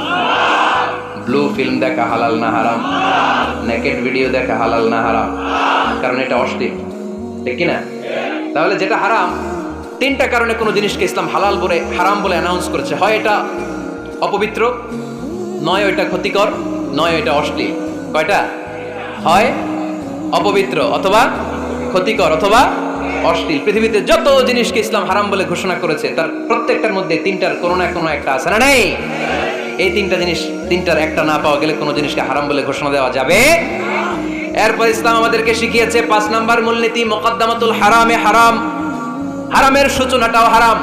ব্লু ফিল্ম দেখা হালাল না হারাম? নেকেড ভিডিও দেখা হালাল না হারাম? কারণ এটা অশ্লীল, ঠিক কিনা? তাহলে যেটা হারাম, 3টা কারণে কোনো জিনিসকে ইসলাম হালাল বলে হারাম বলে অ্যানাউন্স করেছে। হয় এটা অপবিত্র, নয় ওইটা ক্ষতিকর, নয় ওইটা অশ্লীল। কয়টা? হয় অপবিত্র, অথবা ক্ষতিকর, অথবা অশ্লীল। পৃথিবীতে যত জিনিসকে ইসলাম হারাম বলে ঘোষণা করেছে তার প্রত্যেকটার মধ্যে 3টার কোনো না কোনো একটা আছে না নেই? এই 3টা জিনিস, 3টার একটা না পাওয়া গেলে কোনো জিনিসকে হারাম বলে ঘোষণা দেওয়া যাবে। এরপর ইসলাম আমাদেরকে শিখিয়েছে 5 নাম্বার মূলনীতি, মুকদ্দামাতুল হারামে হারাম। হারামের সূচনাটাও হারাম।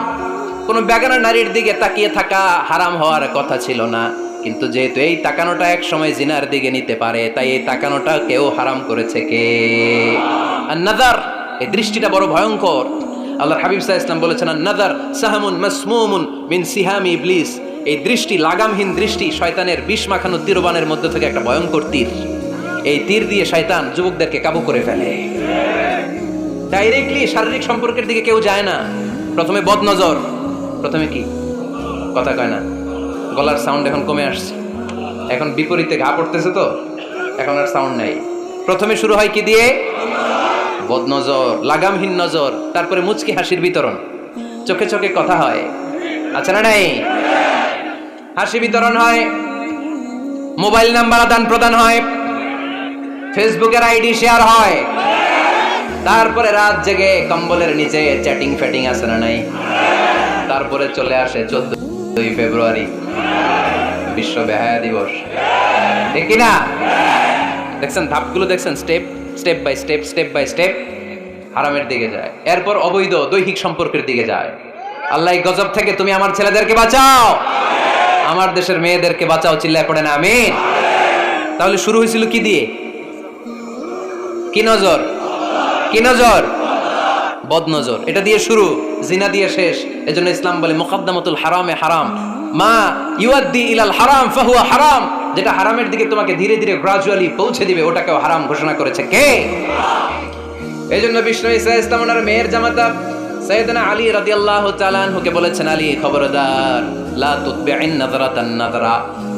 কোনো বেগানা নারীর দিকে তাকিয়ে থাকা হারাম হওয়ার কথা ছিল না, কিন্তু যেহেতু এই তাকানোটা এক সময় জিনার দিকে নিতে পারে, তাই এই তাকানোটা কেউ হারাম করেছে কে? আন-নাযার, এই দৃষ্টিটা বড় ভয়ঙ্কর। আল্লাহর হাবিব সাল্লাল্লাহু আলাইহি ওয়াসাল্লাম বলেছেন, আন-নাযার সাহামুন মাসমুমুন মিন সিহামি ইবলিস। এই দৃষ্টি, লাগামহীন দৃষ্টি, শয়তানের বিষ মাখানো তীরবানের মধ্যে থেকে একটা ভয়ঙ্কর তীর। এই তীর দিয়ে শয়তান যুবকদেরকে কাবু করে ফেলে। ডাইরেক্টলি শারীরিক সম্পর্কের দিকে কেউ যায় না। প্রথমে বদনজর, প্রথমে কি কথা কয় না, গলার সাউন্ড এখন কমে আসছে, এখন বিপরীতে ঘা পড়তেছে, তো এখন আর সাউন্ড নাই। প্রথমে শুরু হয় কি দিয়ে? বদনজর, লাগামহীন নজর। তারপরে মুচকি হাসির বিতরণ, চোখে চোখে কথা হয়, আচ্ছা না নাই? হাসি বিতরণ হয়, মোবাইল নাম্বার আদান প্রদান হয়, ফেসবুকের আইডি শেয়ার হয়। তারপরে রাত জেগে কম্বলের নিচে চ্যাটিং ফ্যাটিং আছে না নাই? তারপরে চলে আসে 14 ফেব্রুয়ারি, বিশ্ব বেহায়া দিবস, ঠিক না? দেখছেন ধাপগুলো, দেখছেন step step by step, step by step হারামের দিকে যায়। এরপর অবৈধ দৈহিক সম্পর্কের দিকে যায়। আল্লাহ এই গজব থেকে তুমি আমার ছেলেদেরকে বাঁচাও, আমার দেশের মেয়েদেরকে বাঁচাও, চিল্লায় পড়ে না আমিন। তাহলে শুরু হয়েছিল কি দিয়ে? কি নজর? কি নজর? বদনজর। এটা দিয়ে শুরু, জিনা দিয়ে শেষ। এজন্য ইসলাম বলে মুকদ্দামাতুল হারামে হারাম। মা ইউআদ্দি ইলাল হারাম ফাহুয়া হারাম, যেটা হারামের দিকে তোমাকে ধীরে ধীরে গ্রাজুয়ালি পৌঁছে দিবে ওটাকেও হারাম ঘোষণা করেছে কে? এইজন্য বিষ্ণু ঈসা ইসলাম ওনার মেয়ের জামাতা সাইয়েদনা আলী রাদিয়াল্লাহু তাআলা আনহুকে বলেছেন, আলী খবরদার, লা তুতবি'ন নাযরাতান নাযরা,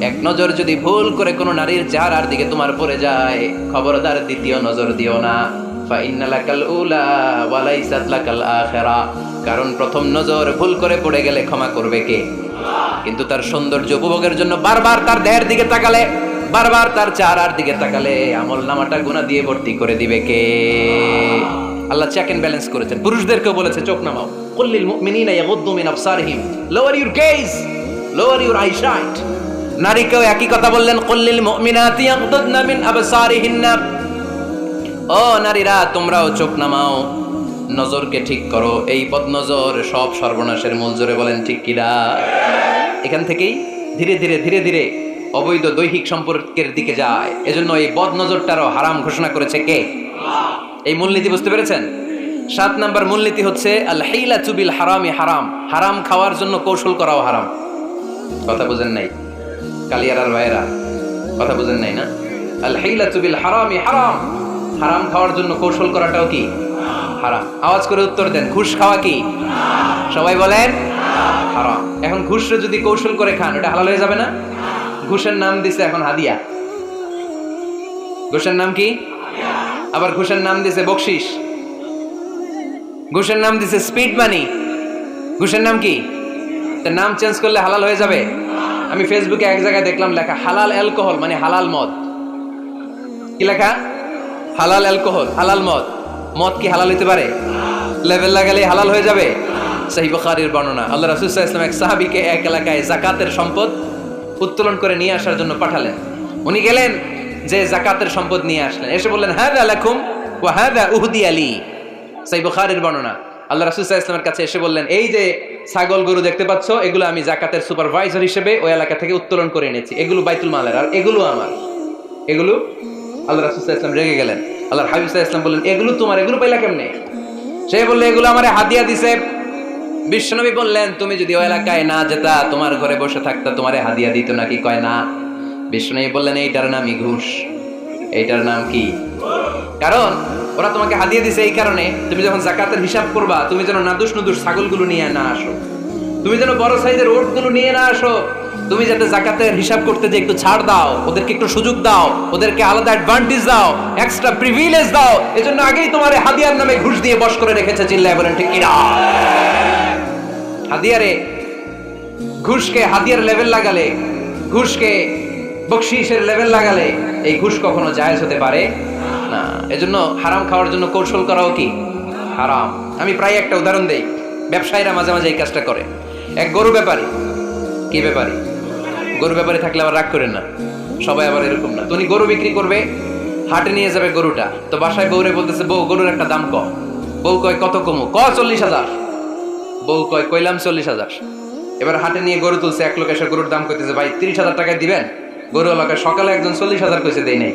এক নজর যদি ভুল করে কোনো নারীর চেহারার দিকে তোমার পড়ে যায়, খবরদার দ্বিতীয় নজর দিও না। ফা ইন্না লাকাল উলা ওয়া লাইসাত লাকাল আখিরা, কারণ প্রথম নজর ভুল করে পড়ে গেলে ক্ষমা করবে কে? কিন্তু তার সৌন্দর্য উপভোগের জন্য বারবার তার দেহের দিকে তাকালে, বারবার তার চেহারার দিকে তাকালে আমল নামাটা গুনাহ দিয়ে ভর্তি করে দিবে কে? আল্লাহ চেক এন্ড ব্যালেন্স করেছেন। পুরুষদেরকেও বলেছে চোখ নামাও, কুল্লিল মুমিনিনা ইয়াগুদ্দু মিন আবসারিহিম, lower your gaze, lower your eyesight. নারীকেও একই কথা বললেন, কুল্লিল মুমিনাতি ইয়াগুদ্দুনা মিন আবসারিহিন্না, ও নারীরা তোমরাও চোখ নামাও, নজরকে ঠিক করো। এই বদ নজর সব সর্বনাশের মূল। জোরে বলেন ঠিক কিনা? এখান থেকেই ধীরে ধীরে ধীরে ধীরে অবৈধ দৈহিক সম্পর্কের দিকে যায়। এজন্য এই বদ নজরটারও হারাম ঘোষণা করেছে কে? এই মূলনীতি বুঝতে পেরেছেন? 7 নাম্বার মূলনীতি হচ্ছে আল হিলাতু বিল হারামি হারাম, হারাম খাওয়ার জন্য কৌশল করাও হারাম। কথা বুঝেন নাই কালিয়ারার ভাইরা? কথা বুঝেন নাই না? আল হিলাতু বিল হারামি হারাম, হারাম খাওয়ার জন্য কৌশল করাটাও কি হারাম? আওয়াজ করে উত্তর দেন, ঘুষ খাওয়া কি? সবাই বলেন হারাম। এখন ঘুষরে যদি কৌশল করে খান ওটা হালাল হয়ে যাবে না? ঘুষের নাম দিছে এখন হাদিয়া। ঘুষের নাম কি? আবার ঘুষের নাম দিছে বকশিস, ঘুষের নাম দিছে স্পিড মানি। ঘুষের নাম কি? তার নাম চেঞ্জ করলে হালাল হয়ে যাবে? আমি ফেসবুকে এক জায়গায় দেখলাম লেখা হালাল অ্যালকোহল মানে হালাল মদ। কি লেখা? হালাল অ্যালকোহল, হালাল মদ। মদ কি হালাল হতে পারে? লেভেল লাগালে হালাল হয়ে যাবে? সহিহ বুখারীর বর্ণনা, আল্লাহ রাসূল সাল্লাল্লাহু আলাইহি ওয়াসাল্লাম এক সাহাবীকে এক এলাকায় যাকাতের সম্পদ উত্তোলন করে নিয়ে আসার জন্য পাঠালেন। উনি গেলেন, যে যাকাতের সম্পদ নিয়ে আসলেন, এসে বললেন হাযা লাকুম ওয়া হাযা উহদিয়া লি। সহিহ বুখারীর বর্ণনা, আল্লাহ রাসূল সাল্লাল্লাহু আলাইহি ওয়াসাল্লামের কাছে এসে বললেন, এই যে ছাগল গরু দেখতে পাচ্ছ, এগুলো আমি যাকাতের সুপারভাইজার হিসেবে ওই এলাকা থেকে উত্তোলন করে এনেছি, এগুলো বাইতুল মালের, আর এগুলো আমার। এগুলো আল্লাহ রাসূল সাল্লাল্লাহু আলাইহি ওয়াসাল্লাম রেগে গেলেন। আল্লাহর হাবিব সাল্লাল্লাহু আলাইহি ওয়াসাল্লাম বললেন, এগুলো তোমার, এগুলো পাইলা কেমনে? সে বলল, এগুলো আমারে হাদিয়া দিছে। বিশ্বনবী বললেন, তুমি যদি ওই এলাকায় না যেতা, তোমার ঘরে বসে থাকতা, তোমারে হাদিয়া দিত নাকি? কয় না। বিশ্বনবী বললেন, এইটার নামই ঘুষ। এইটার নাম কি? কারণ ওরা তোমাকে হাদিয়া দিছে এই কারণে, তুমি যখন যাকাতের হিসাব করবা, তুমি যেন নাদুস নুদুস ছাগলগুলো নিয়ে না আসো, তুমি যেন বড় সাইজের ওটগুলো নিয়ে না আসো, তুমি যাতে যাকাতের হিসাব করতে যে একটু ছাড় দাও, ওদেরকে একটু সুযোগ দাও, ওদেরকে আলাদা অ্যাডভান্টেজ দাও, এক্সট্রা প্রিভিলেজ দাও, এজন্য আগেই তোমার হাদিয়ার নামে ঘুষ দিয়ে বশ করে রেখেছে। চিল্লায় বলেন ঠিক কিনা? হাদিয়ারে ঘুষকে হাদিয়ার লেভেল লাগালে, ঘুষকে বকশিসের লেভেল লাগালে এই ঘুষ কখনো জায়েজ হতে পারে না। এজন্য হারাম খাওয়ার জন্য কৌশল করাও কি হারাম। আমি প্রায় একটা উদাহরণ দেই, ব্যবসায়ীরা মাঝে মাঝে এই কাজটা করে। এক গরু ব্যাপারী, কি ব্যাপারী? গরু ব্যাপারী থাকলে আবার রাগ করেন না, সবাই আবার এরকম না। উনি গরু বিক্রি করবে, হাটে নিয়ে যাবে গরুটা, তো বাসায় বউরে বলতেছে, বউ গরুর একটা দাম কম। বউ কয় কত কমু? 40,000। বউ কয় কইলাম 40,000। এবার হাটে নিয়ে গরু তুলছে, এক লোক এসে গরুর দাম কইতেছে, ভাই 30,000 টাকায় দিবেন? গরু এলাকায় সকালে একজন 40,000 কইছে, দেই নাই।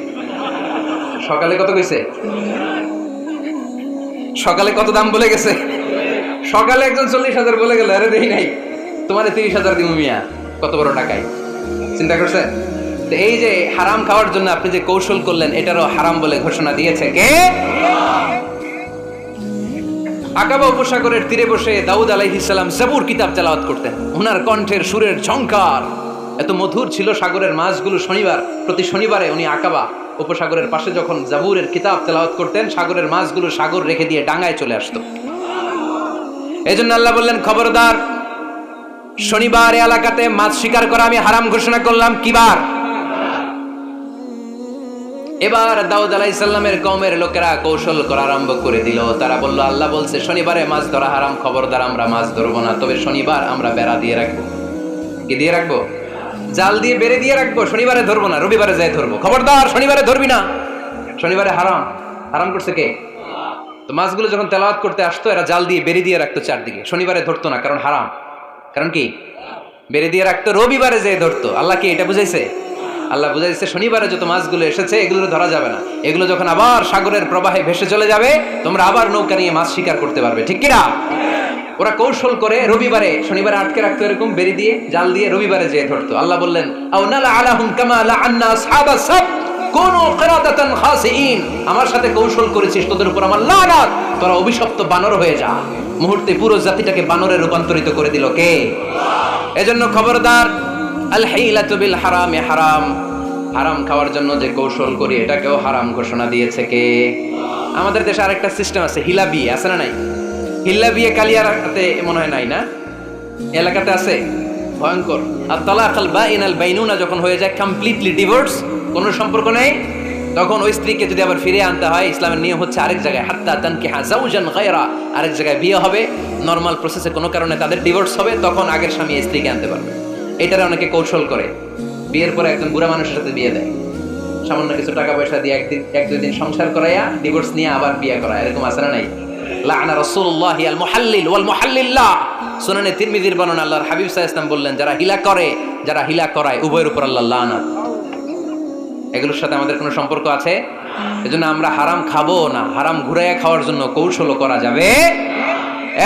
সকালে কত কইছে? সকালে কত দাম বলে গেছে? সকালে একজন 40,000 বলে গেল, আরে দেই নাই, তোমারে 30,000 দিমু মিয়া। কত বড় টাকায়, চিন্তা করছেন? তো এই যে হারাম খাওয়ার জন্য আপনি যে কৌশল করলেন, এটারও হারাম বলে ঘোষণা দিয়েছে কে? আকাবা উপসাগরের তীরে বসে দাউদ আলাইহিস সালাম জাবুর কিতাব তেলাওয়াত করতেন। ওনার কণ্ঠের সুরের ঝংকার এত মধুর ছিল, সাগরের মাছগুলো প্রতি শনিবারে উনি আকাবা উপসাগরের পাশে যখন জাবুরের কিতাব তেলাওয়াত করতেন, সাগরের মাছগুলো সাগর রেখে দিয়ে ডাঙায় চলে আসতো। এজন্য আল্লাহ বললেন, খবরদার, শনিবার এলাকাতে মাছ শিকার করা আমি হারাম ঘোষণা করলাম। কি বার? এবার দাউদ আলাইহিস সালামের কওমের লোকেরা কৌশল করা আরম্ভ করে দিল। তারা বলল, আল্লাহ বলছে শনিবারে মাছ ধরা হারাম, খবরদার আমরা মাছ ধরবো না, তবে শনিবার আমরা বেড়া দিয়ে রাখবো। কি দিয়ে রাখবো? জাল দিয়ে বেড়ে দিয়ে রাখবো, শনিবারে ধরবো না, রবিবারে যাই ধরবো। খবরদার, শনিবারে ধরবি না, শনিবারে হারাম। হারাম করছে কে? তো মাছগুলো যখন তেলাওয়াত করতে আসতো, এরা জাল দিয়ে বেড়ে দিয়ে রাখতো চারদিকে, শনিবারে ধরতো না, কারণ হারাম। কারণ কি? বেড়ে দিয়ে রাখতো, রবিবারে যেয়ে ধরতো। আল্লাহ কি এটা বুঝাইছে? আল্লাহ বুঝাইছে শনিবারে যত মাছগুলো এসেছে এগুলো ধরা যাবে না, এগুলো যখন আবার সাগরের প্রবাহে ভেসে চলে যাবে, তোমরা আবার নৌকা নিয়ে মাছ শিকার করতে পারবে। ঠিক কিনা? ওরা কৌশল করে রবিবারে শনিবারে আটকে রাখতো এরকম বেরি দিয়ে জাল দিয়ে রবিবারে যেয়ে ধরতো। আল্লাহ বললেন আও নালা আলাহুম কামা লাআন্না আসহাবাস সাব কোন কিরাদাতান খাসিইন, আমার সাথে কৌশল করেছিস তোদের উপর আমার লানাত, তোরা অভিশপ্ত বানর হয়ে যা। মুহূর্তে পুরো জাতিটাকে বানরে রূপান্তরিত করে দিল কে? এজন্য খবরদার, আল হিলাতু বিল হারামি হারাম, হারাম খাওয়ার জন্য যে কৌশল করি এটাকেও হারাম ঘোষণা দিয়েছে কে? আমাদের দেশে আরেকটা সিস্টেম আছে, হিলা বিয়ে আছে না নাই? হিল্লা বিয়ে কালিয়ারাতে মনে হয় নাই না? এলাকাতে আছে, ভয়ঙ্কর। আর তালাকাল বাইনাল বাইনুনা যখন হয়ে যায় কমপ্লিটলি ডিভোর্স, কোনো সম্পর্ক নেই, তখন ওই স্ত্রীকে যদি আবার ফিরে আনতে হয়, ইসলামের নিয়ম হচ্ছে আরেক জায়গায় হাত্তা তানকিহা যাওজান গায়রা, আরেক জায়গায় বিয়ে হবে, নরমাল প্রসেসে কোনো কারণে তাদের ডিভোর্স হবে, তখন আগের স্বামী স্ত্রীকে আনতে পারবে। এটারে অনেকে কৌশল করে, বিয়ের পরে একজন বুড়া মানুষের সাথে বিয়ে দেয়, সামান্য কিছু টাকা পয়সা দিয়ে এক দুই দিন সংসার করাইয়া ডিভোর্স নিয়ে আবার বিয়ে করা, এরকম আছে না নাই? লাআনা রাসূলুল্লাহি আল মুহাল্লিল ওয়াল মুহাল্লিল্লাহ, সুনানে তিরমিজির বর্ণনা, আল্লাহর হাবিব সাল্লাল্লাহু আলাইহি ওয়াসাল্লাম বললেন যারা হিলা করে, যারা হিলা করায়, উভয়ের উপর আল্লাহর লানাত। এগুলোর সাথে আমাদের কোনো সম্পর্ক আছে? এজন্য আমরা হারাম খাবো না, হারাম ঘুরাইয়া খাওয়ার জন্য কৌশলও করা যাবে।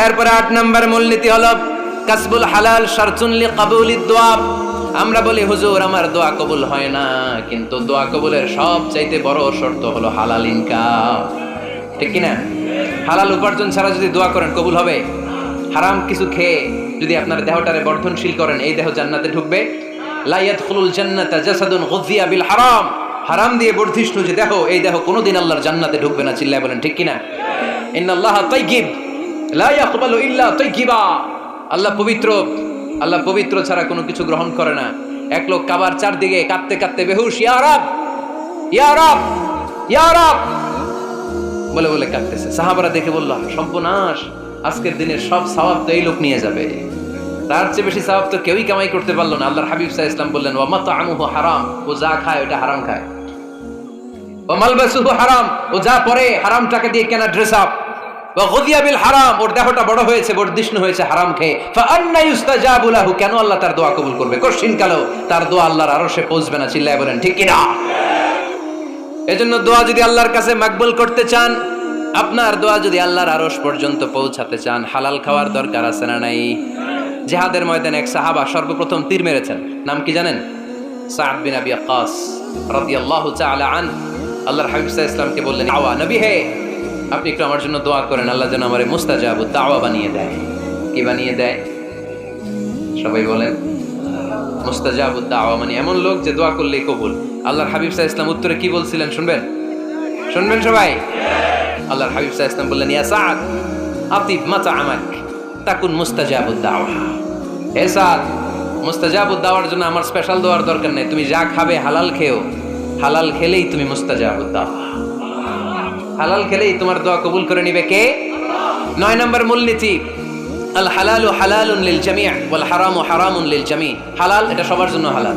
এরপরে 8 নম্বর মূলনীতি হলো কাসবুল হালাল শারতুন লিকাবুলিদ দুআ। আমরা বলি হুজুর আমার দোয়া কবুল হয় না, কিন্তু দোয়া কবুলের সবচাইতে বড় শর্ত হলো হালাল ইনকাম, ঠিক কি না? হালাল উপার্জন ছাড়া যদি দোয়া করেন কবুল হবে? হারাম কিছু খেয়ে যদি আপনার দেহটারে বর্ধনশীল করেন, এই দেহ জান্নাতে ঢুকবে? লা ইয়াদখুলুল জান্নাতা জাসাদুন গুযিয়া বিল হারাম, হারাম দিয়ে বর্ধিষ্ণু যে দেহ, এই দেহ কোনোদিন আল্লাহর জান্নাতে ঢুকবে না। চিল্লায় বলেন ঠিক কি না? ইন্নাল্লাহা তাইয়্যিব লা ইয়াকবালু ইল্লা তাইয়্যিবা, আল্লাহ পবিত্র, আল্লাহ পবিত্র ছাড়া কোনো কিছু গ্রহণ করে না। এক লোক কাবার চারদিকে কাঁদতে কাঁদতে বেহুশ, ইয়া রাব ইয়া রাব ইয়া রাব বলে বলে কাঁদতেছে। সাহাবারা দেখে বলল সর্বনাশ, আজকের দিনের সব সওয়াব তো এই লোক নিয়ে যাবে, তার চেয়ে বেশি সওয়াব তো কেউই কামাই করতে পারলো না। আল্লাহর হাবিব সাল্লাল্লাহু আলাইহি ওয়াসাল্লাম বললেন ওয়া মাতআমুহু হারাম, ও যা খায় ওটা হারাম খায়। ওয়া মালবাসুহু হারাম, ও যা পরে হারাম টাকা দিয়ে কেনা ড্রেস আপ। ওয়া গুযিয়া বিল হারাম, ওর দেহটা বড় হয়েছে, বর্ধিষ্ণু হয়েছে হারাম খেয়ে। ফা আন্না ইউস্তাজাবু লাহু, কেন আল্লাহ তার দোয়া কবুল করবে? কঠিন কালো তার দোয়া আল্লাহর আরশে পৌঁছবে না। চিল্লায় বলেন ঠিক কি না? এজন্য দোয়া যদি আল্লাহর কাছে মাকবুল করতে চান, আপনার দোয়া যদি আল্লাহর আরশ পর্যন্ত পৌঁছাতে চান, হালাল খাওয়ার দরকার আছে না নাই? জিহাদের ময়দানে এক সাহাবা সর্বপ্রথম তীর মেরেছেন, নাম কি জানেন? সাদ বিন আবি ওয়াক্কাস রাদিয়াল্লাহু তাআলা আন। আল্লাহর হাবিব সাল্লাল্লাহু আলাইহি ওয়াসাল্লামকে বললেন আওয়া নবী হে, আপনি একটু আমার জন্য দোয়া করেন, আল্লাহ যেন আমারে মুস্তাজাবুদ দাওয়া বানিয়ে দেয়। কি বানিয়ে দেয়? সবাই বলেন। মুস্তাজাবুদ দাওয়া মানে এমন লোক যে দোয়া করলেই কবুল। আল্লাহর হাবিব সাল্লাল্লাহু আলাইহি ওয়াসাল্লাম উত্তরে কি বলছিলেন শুনবেন? শুনবেন সবাই? আল্লাহর হাবিব সাল্লাল্লাহু আলাইহি ওয়াসাল্লাম বললেন ইয়া সাদ আতিব মাতআমাক তাকুন মুস্তাজাবুদ দাওয়া। হে সাদ, মুস্তাজাবুদ দাওয়ার জন্য আমার স্পেশাল দোয়ার দরকার নেই, তুমি যা খাবে হালাল খেও, হালাল খেলেই তুমি মুস্তাজাবুদ দাওয়া। হালাল খেলেই তোমার দোয়া কবুল করে নিবে কে? 9 নম্বর মূলনীতি আল হালালু হালালুন লিল জামি' ওয়াল হারামু হারামুন লিল জামি'। হালাল এটা সবার জন্য হালাল,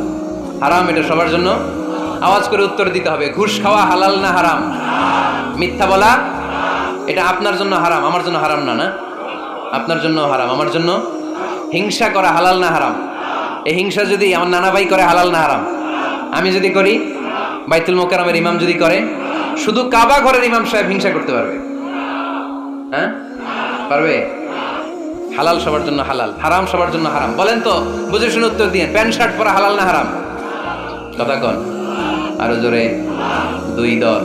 হারাম এটা সবার জন্য। আওয়াজ করে উত্তর দিতে হবে, ঘুষ খাওয়া হালাল না হারাম? মিথ্যা বলা এটা আপনার জন্য হারাম, আমার জন্য হারাম না? না, আপনার জন্য হারাম, আমার জন্য। হিংসা করা হালাল না হারাম? এই হিংসা যদি আমার নানা ভাই করে হালাল না হারাম? আমি যদি করি, বাইতুল মোকাররমের ইমাম যদি করে, শুধু কাবা ঘরের ইমাম সাহেব হিংসা করতে পারবে? হ্যাঁ পারবে? হালাল সবার জন্য হালাল, হারাম সবার জন্য হারাম। বলেন তো, বুঝে শুনে উত্তর দিন, প্যান্ট শার্ট পরা হালাল না হারাম? কথা কন আরো জোরে। 2 দল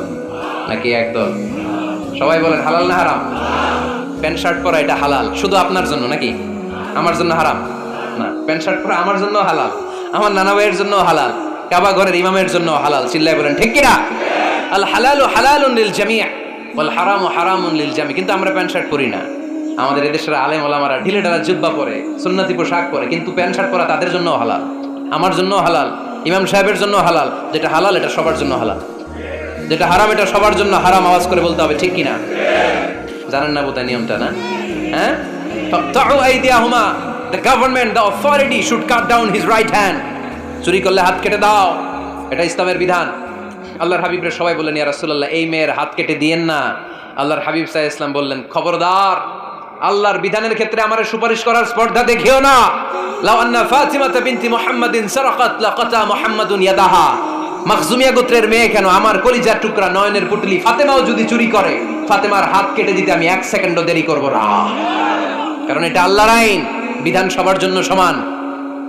নাকি 1 দল? সবাই বলেন হালাল না হারাম? প্যান্ট শার্ট পরা এটা হালাল শুধু আপনার জন্য নাকি আমার জন্য হারাম? না, প্যান্ট শার্ট পরা আমার জন্য হালাল, আমার নানা ভাইয়ের জন্য হালাল, কাবা ঘরের ইমামের জন্য হালাল। চিল্লায় বলেন ঠিক কিনা? আল হালালু হালালুন লিল জামি' ওয়াল হারামু হারামুন লিল জামি'। কিন্তু আমরা প্যান্ট শার্ট পরি না। আমাদের এদেশের আলেম ওলামারা ঢিলে ঢালা জুব্বা পরে, সুন্নতি পোশাক পরে, কিন্তু প্যান্ট শার্ট পরা তাদের জন্য হালাল, আমার জন্য হালাল, ইমাম সাহেবের জন্য হালাল। যেটা হালাল এটা সবার জন্য হালাল, যেটা হারাম এটা সবার জন্য হারাম। আওয়াজ করে বলতে হবে ঠিক কিনা? জানেন না বোধহয় নিয়মটা, না? হ্যাঁ, ফাকতাউ আইদিয়াহুমা, the government, the authority should cut down his right hand. চুরি করলে হাত কেটে দাও, এটা ইসলামের বিধান। আল্লাহর হাবিবরে সবাই বললেন ইয়া রাসূলুল্লাহ এই মেয়ের হাত কেটে দিয়েন না। আল্লাহর হাবিব সাল্লাল্লাহু আলাইহি ওয়াসাল্লাম বললেন খবরদার, আল্লাহর বিধানের ক্ষেত্রে আমারে সুপারিশ করার স্পর্ধা দেখিও না। লাউ আন্না ফাতিমা বিনতি মুহাম্মাদিন সারাকাত লাকাতা মুহাম্মাদুন ইয়াদাহা। মাখজুমিয়া গোত্রের মেয়ে কেন, আমার কলিজার টুকরা নয়নের পুটলি ফাতেমাও যদি চুরি করে, ফাতেমার হাত কেটে দিতে আমি 1 সেকেন্ডও দেরি করব না। কারণ এটা আল্লাহর আইন, বিধান সবার জন্য সমান।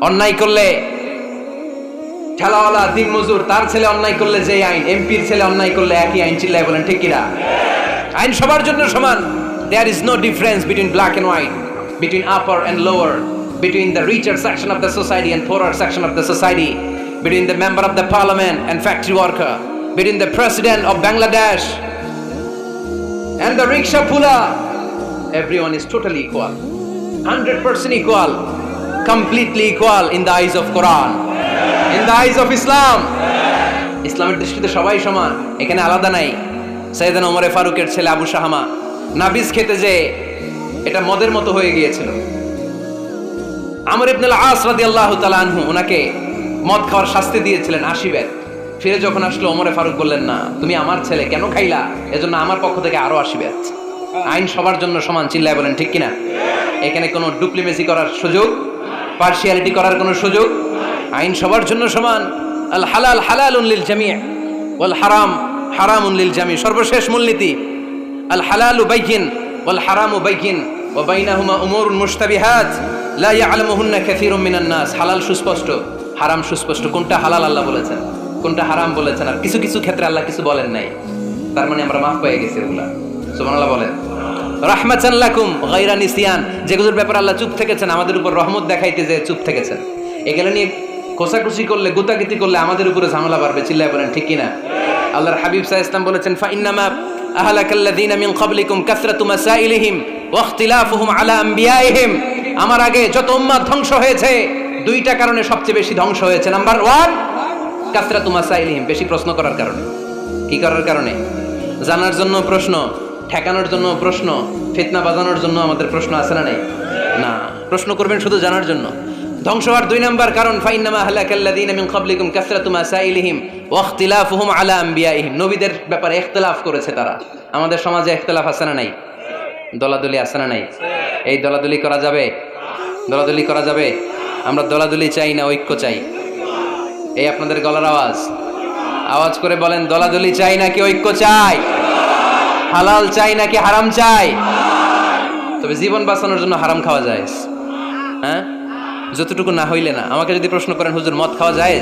অন্যায় করলে ঠেলাওয়ালা দিন মজুর তার ছেলে অন্যায় করলে যে আইন, এমপির ছেলে অন্যায় করলে একই আইন, চিল্লায় বলেন ঠিক কিনা? আইন সবার জন্য সমান। There is no difference between black and white, between upper and lower, between the richer section of the society and poorer section of the society, between the member of the parliament and factory worker, between the president of Bangladesh and the rickshaw puller. Everyone is totally equal, 100% equal, completely equal in the eyes of Quran, in the eyes of Islam. ইসলামের দৃষ্টিতে সবাই সমান, এখানে আলাদা নাই। সাইয়েদনা ওমর ফারুকের ছেলে আবু শাহামা নাবিজ খেতে যে এটা মদের মতো হয়ে গিয়েছিল। আমর ইবনে আল-আস রাদিয়াল্লাহু তাআলা আনহু ওনাকে মদ খাওয়ার শাস্তি দিয়েছিলেন 80 বেত। ফিরে যখন আসলো ওমরে ফারুক বললেন, না তুমি আমার ছেলে, কেন খাইলা? এজন্য আমার পক্ষ থেকে আরো 80 বেত। আইন সবার জন্য সমান, চিল্লায় বলেন ঠিক কিনা? এখানে কোনো ডুপ্লিমেসি করার সুযোগ, পার্সিয়ালিটি করার কোনো সুযোগ, আইন সবার জন্য সমান। আল হালাল হালালুন লিল জামি' ওয়াল হারাম হারামুন লিল জামি'। সর্বশেষ মূলনীতি, আল হালালু বাইয়িন ওয়াল হারামু বাইয়িন ওয়া বাইনাহুমা উমুরুন মুশতাবিহাত লা ইয়ালামুহুন্না কাসীরুম মিনান নাস। হালাল সুস্পষ্ট, হারাম সুস্পষ্ট। কোনটা হালাল আল্লাহ বলেছেন, কোনটা হারাম বলেছেন, আর কিছু কিছু ক্ষেত্রে আল্লাহ কিছু বলেন নাই, তার মানে আমরা মাফ পেয়ে গেছি এগুলা। সুবহানাল্লাহ বলেন। রাহমাতান লাকুম গায়রা নিসিয়ান, যেগুলোর ব্যাপারে আল্লাহ চুপ থেকেছেন, আমাদের উপর রহমত দেখাইতে যে চুপ থেকেছেন। এগুলো নিয়ে কোসাকুসি করলে, গুতাগুতি করলে আমাদের উপরে ঝামেলা বাড়বে, চিল্লায় বলেন ঠিক কিনা? আল্লাহর হাবিব সাল্লাল্লাহু আলাইহি ওয়াসাল্লাম বলেছেন, ফা ইন্নামা আহলাকাল্লাযীনা মিন ক্বাবলিকুম কাসরাতু মাসাইলিহিম ওয়া ইখতিলাফুহুম আলা আমবিয়াইহিম। আমার আগে যত উম্মাত ধ্বংস হয়েছে, দুইটা কারণে সবচেয়ে বেশি ধ্বংস হয়েছে। নাম্বার 1, কাসরাতু মাসাইলিহিম, বেশি প্রশ্ন করার কারণে। কি করার কারণে? জানার জন্য প্রশ্ন, ঠেকানোর জন্য প্রশ্ন, ফিতনা বাজানোর জন্য আমাদের প্রশ্ন আছে না নাই? না, প্রশ্ন করবেন শুধু জানার জন্য। ধ্বংস হওয়ার 2 নাম্বার কারণ, ফাইন্নামা আহলাকাল্লাযীনা মিন ক্বাবলিকুম কাসরাতু মাসাইলিহিম ওয়া ইখতিলাফুহুম আলা আমবিয়াইহিম। নবীদের ব্যাপারে ইখতিলাফ করেছে তারা। আমাদের সমাজে ইখতিলাফ আছে না নাই? দলাদলি আছে না নাই? এই দলাদলি করা যাবে? দলাদলি করা যাবে? আমরা দলাদলি চাই না, ঐক্য চাই। এই আপনাদের গলার আওয়াজ, আওয়াজ করে বলেন, দলাদলি চাই নাকি ঐক্য চাই? হালাল চাই নাকি হারাম চাই? তবে জীবন বাঁচানোর জন্য হারাম খাওয়া যায়, হ্যাঁ, যতটুকু না হইলে না। আমাকে যদি প্রশ্ন করেন, হুজুর মদ খাওয়া যায়?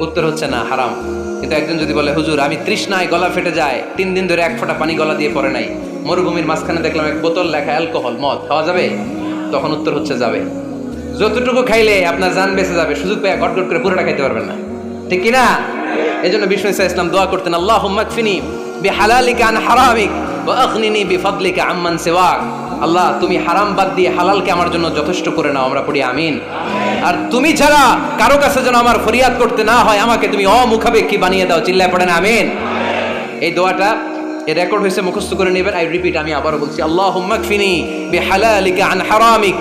উত্তর হচ্ছে না, হারাম। কিন্তু একজন যদি বলে, হুজুর আমি তৃষ্ণায় গলা ফেটে যায়, 3 দিন ধরে 1 ফোঁটা পানি গলা দিয়ে পড়ে নাই, মরুভূমির মাঝখানে দেখলাম 1 বোতল লেখা অ্যালকোহল, মদ খাওয়া যাবে? তখন উত্তর হচ্ছে যাবে। যতটুকু খাইলে আপনার জান বেঁচে যাবে, সুযোগ পেয়ে গট গট করে পুরোটা খাইতে পারবেন না, ঠিক কিনা? এই জন্য বিষ্ণু ইসলাম দোয়া করতেন, আল্লাহুম্মা কফিনি বিহালালিকা আন হারামিক ওয়া আগনিনি বিফাদলিকা আম্মান সিওয়াক। আল্লাহ তুমি হারাম বাদ দিয়ে হালালকে আমার জন্য যথেষ্ট করে নাও। আমরা পড়ি আমিন। আর তুমি ছাড়া কারো কাছে যেন আমার ফরিয়াদ করতে না হয়, আমাকে তুমি অমুখাপেক্ষী বানিয়ে দাও, চিল্লায় পড়েন আমিন। এই দোয়াটা এই রেকর্ড হয়েছে, মুখস্থ করে নেবেন। আই রিপিট, আমি আবারও বলছি, আল্লাহুম্মা কফিনি বিহালালিকা আন হারামিক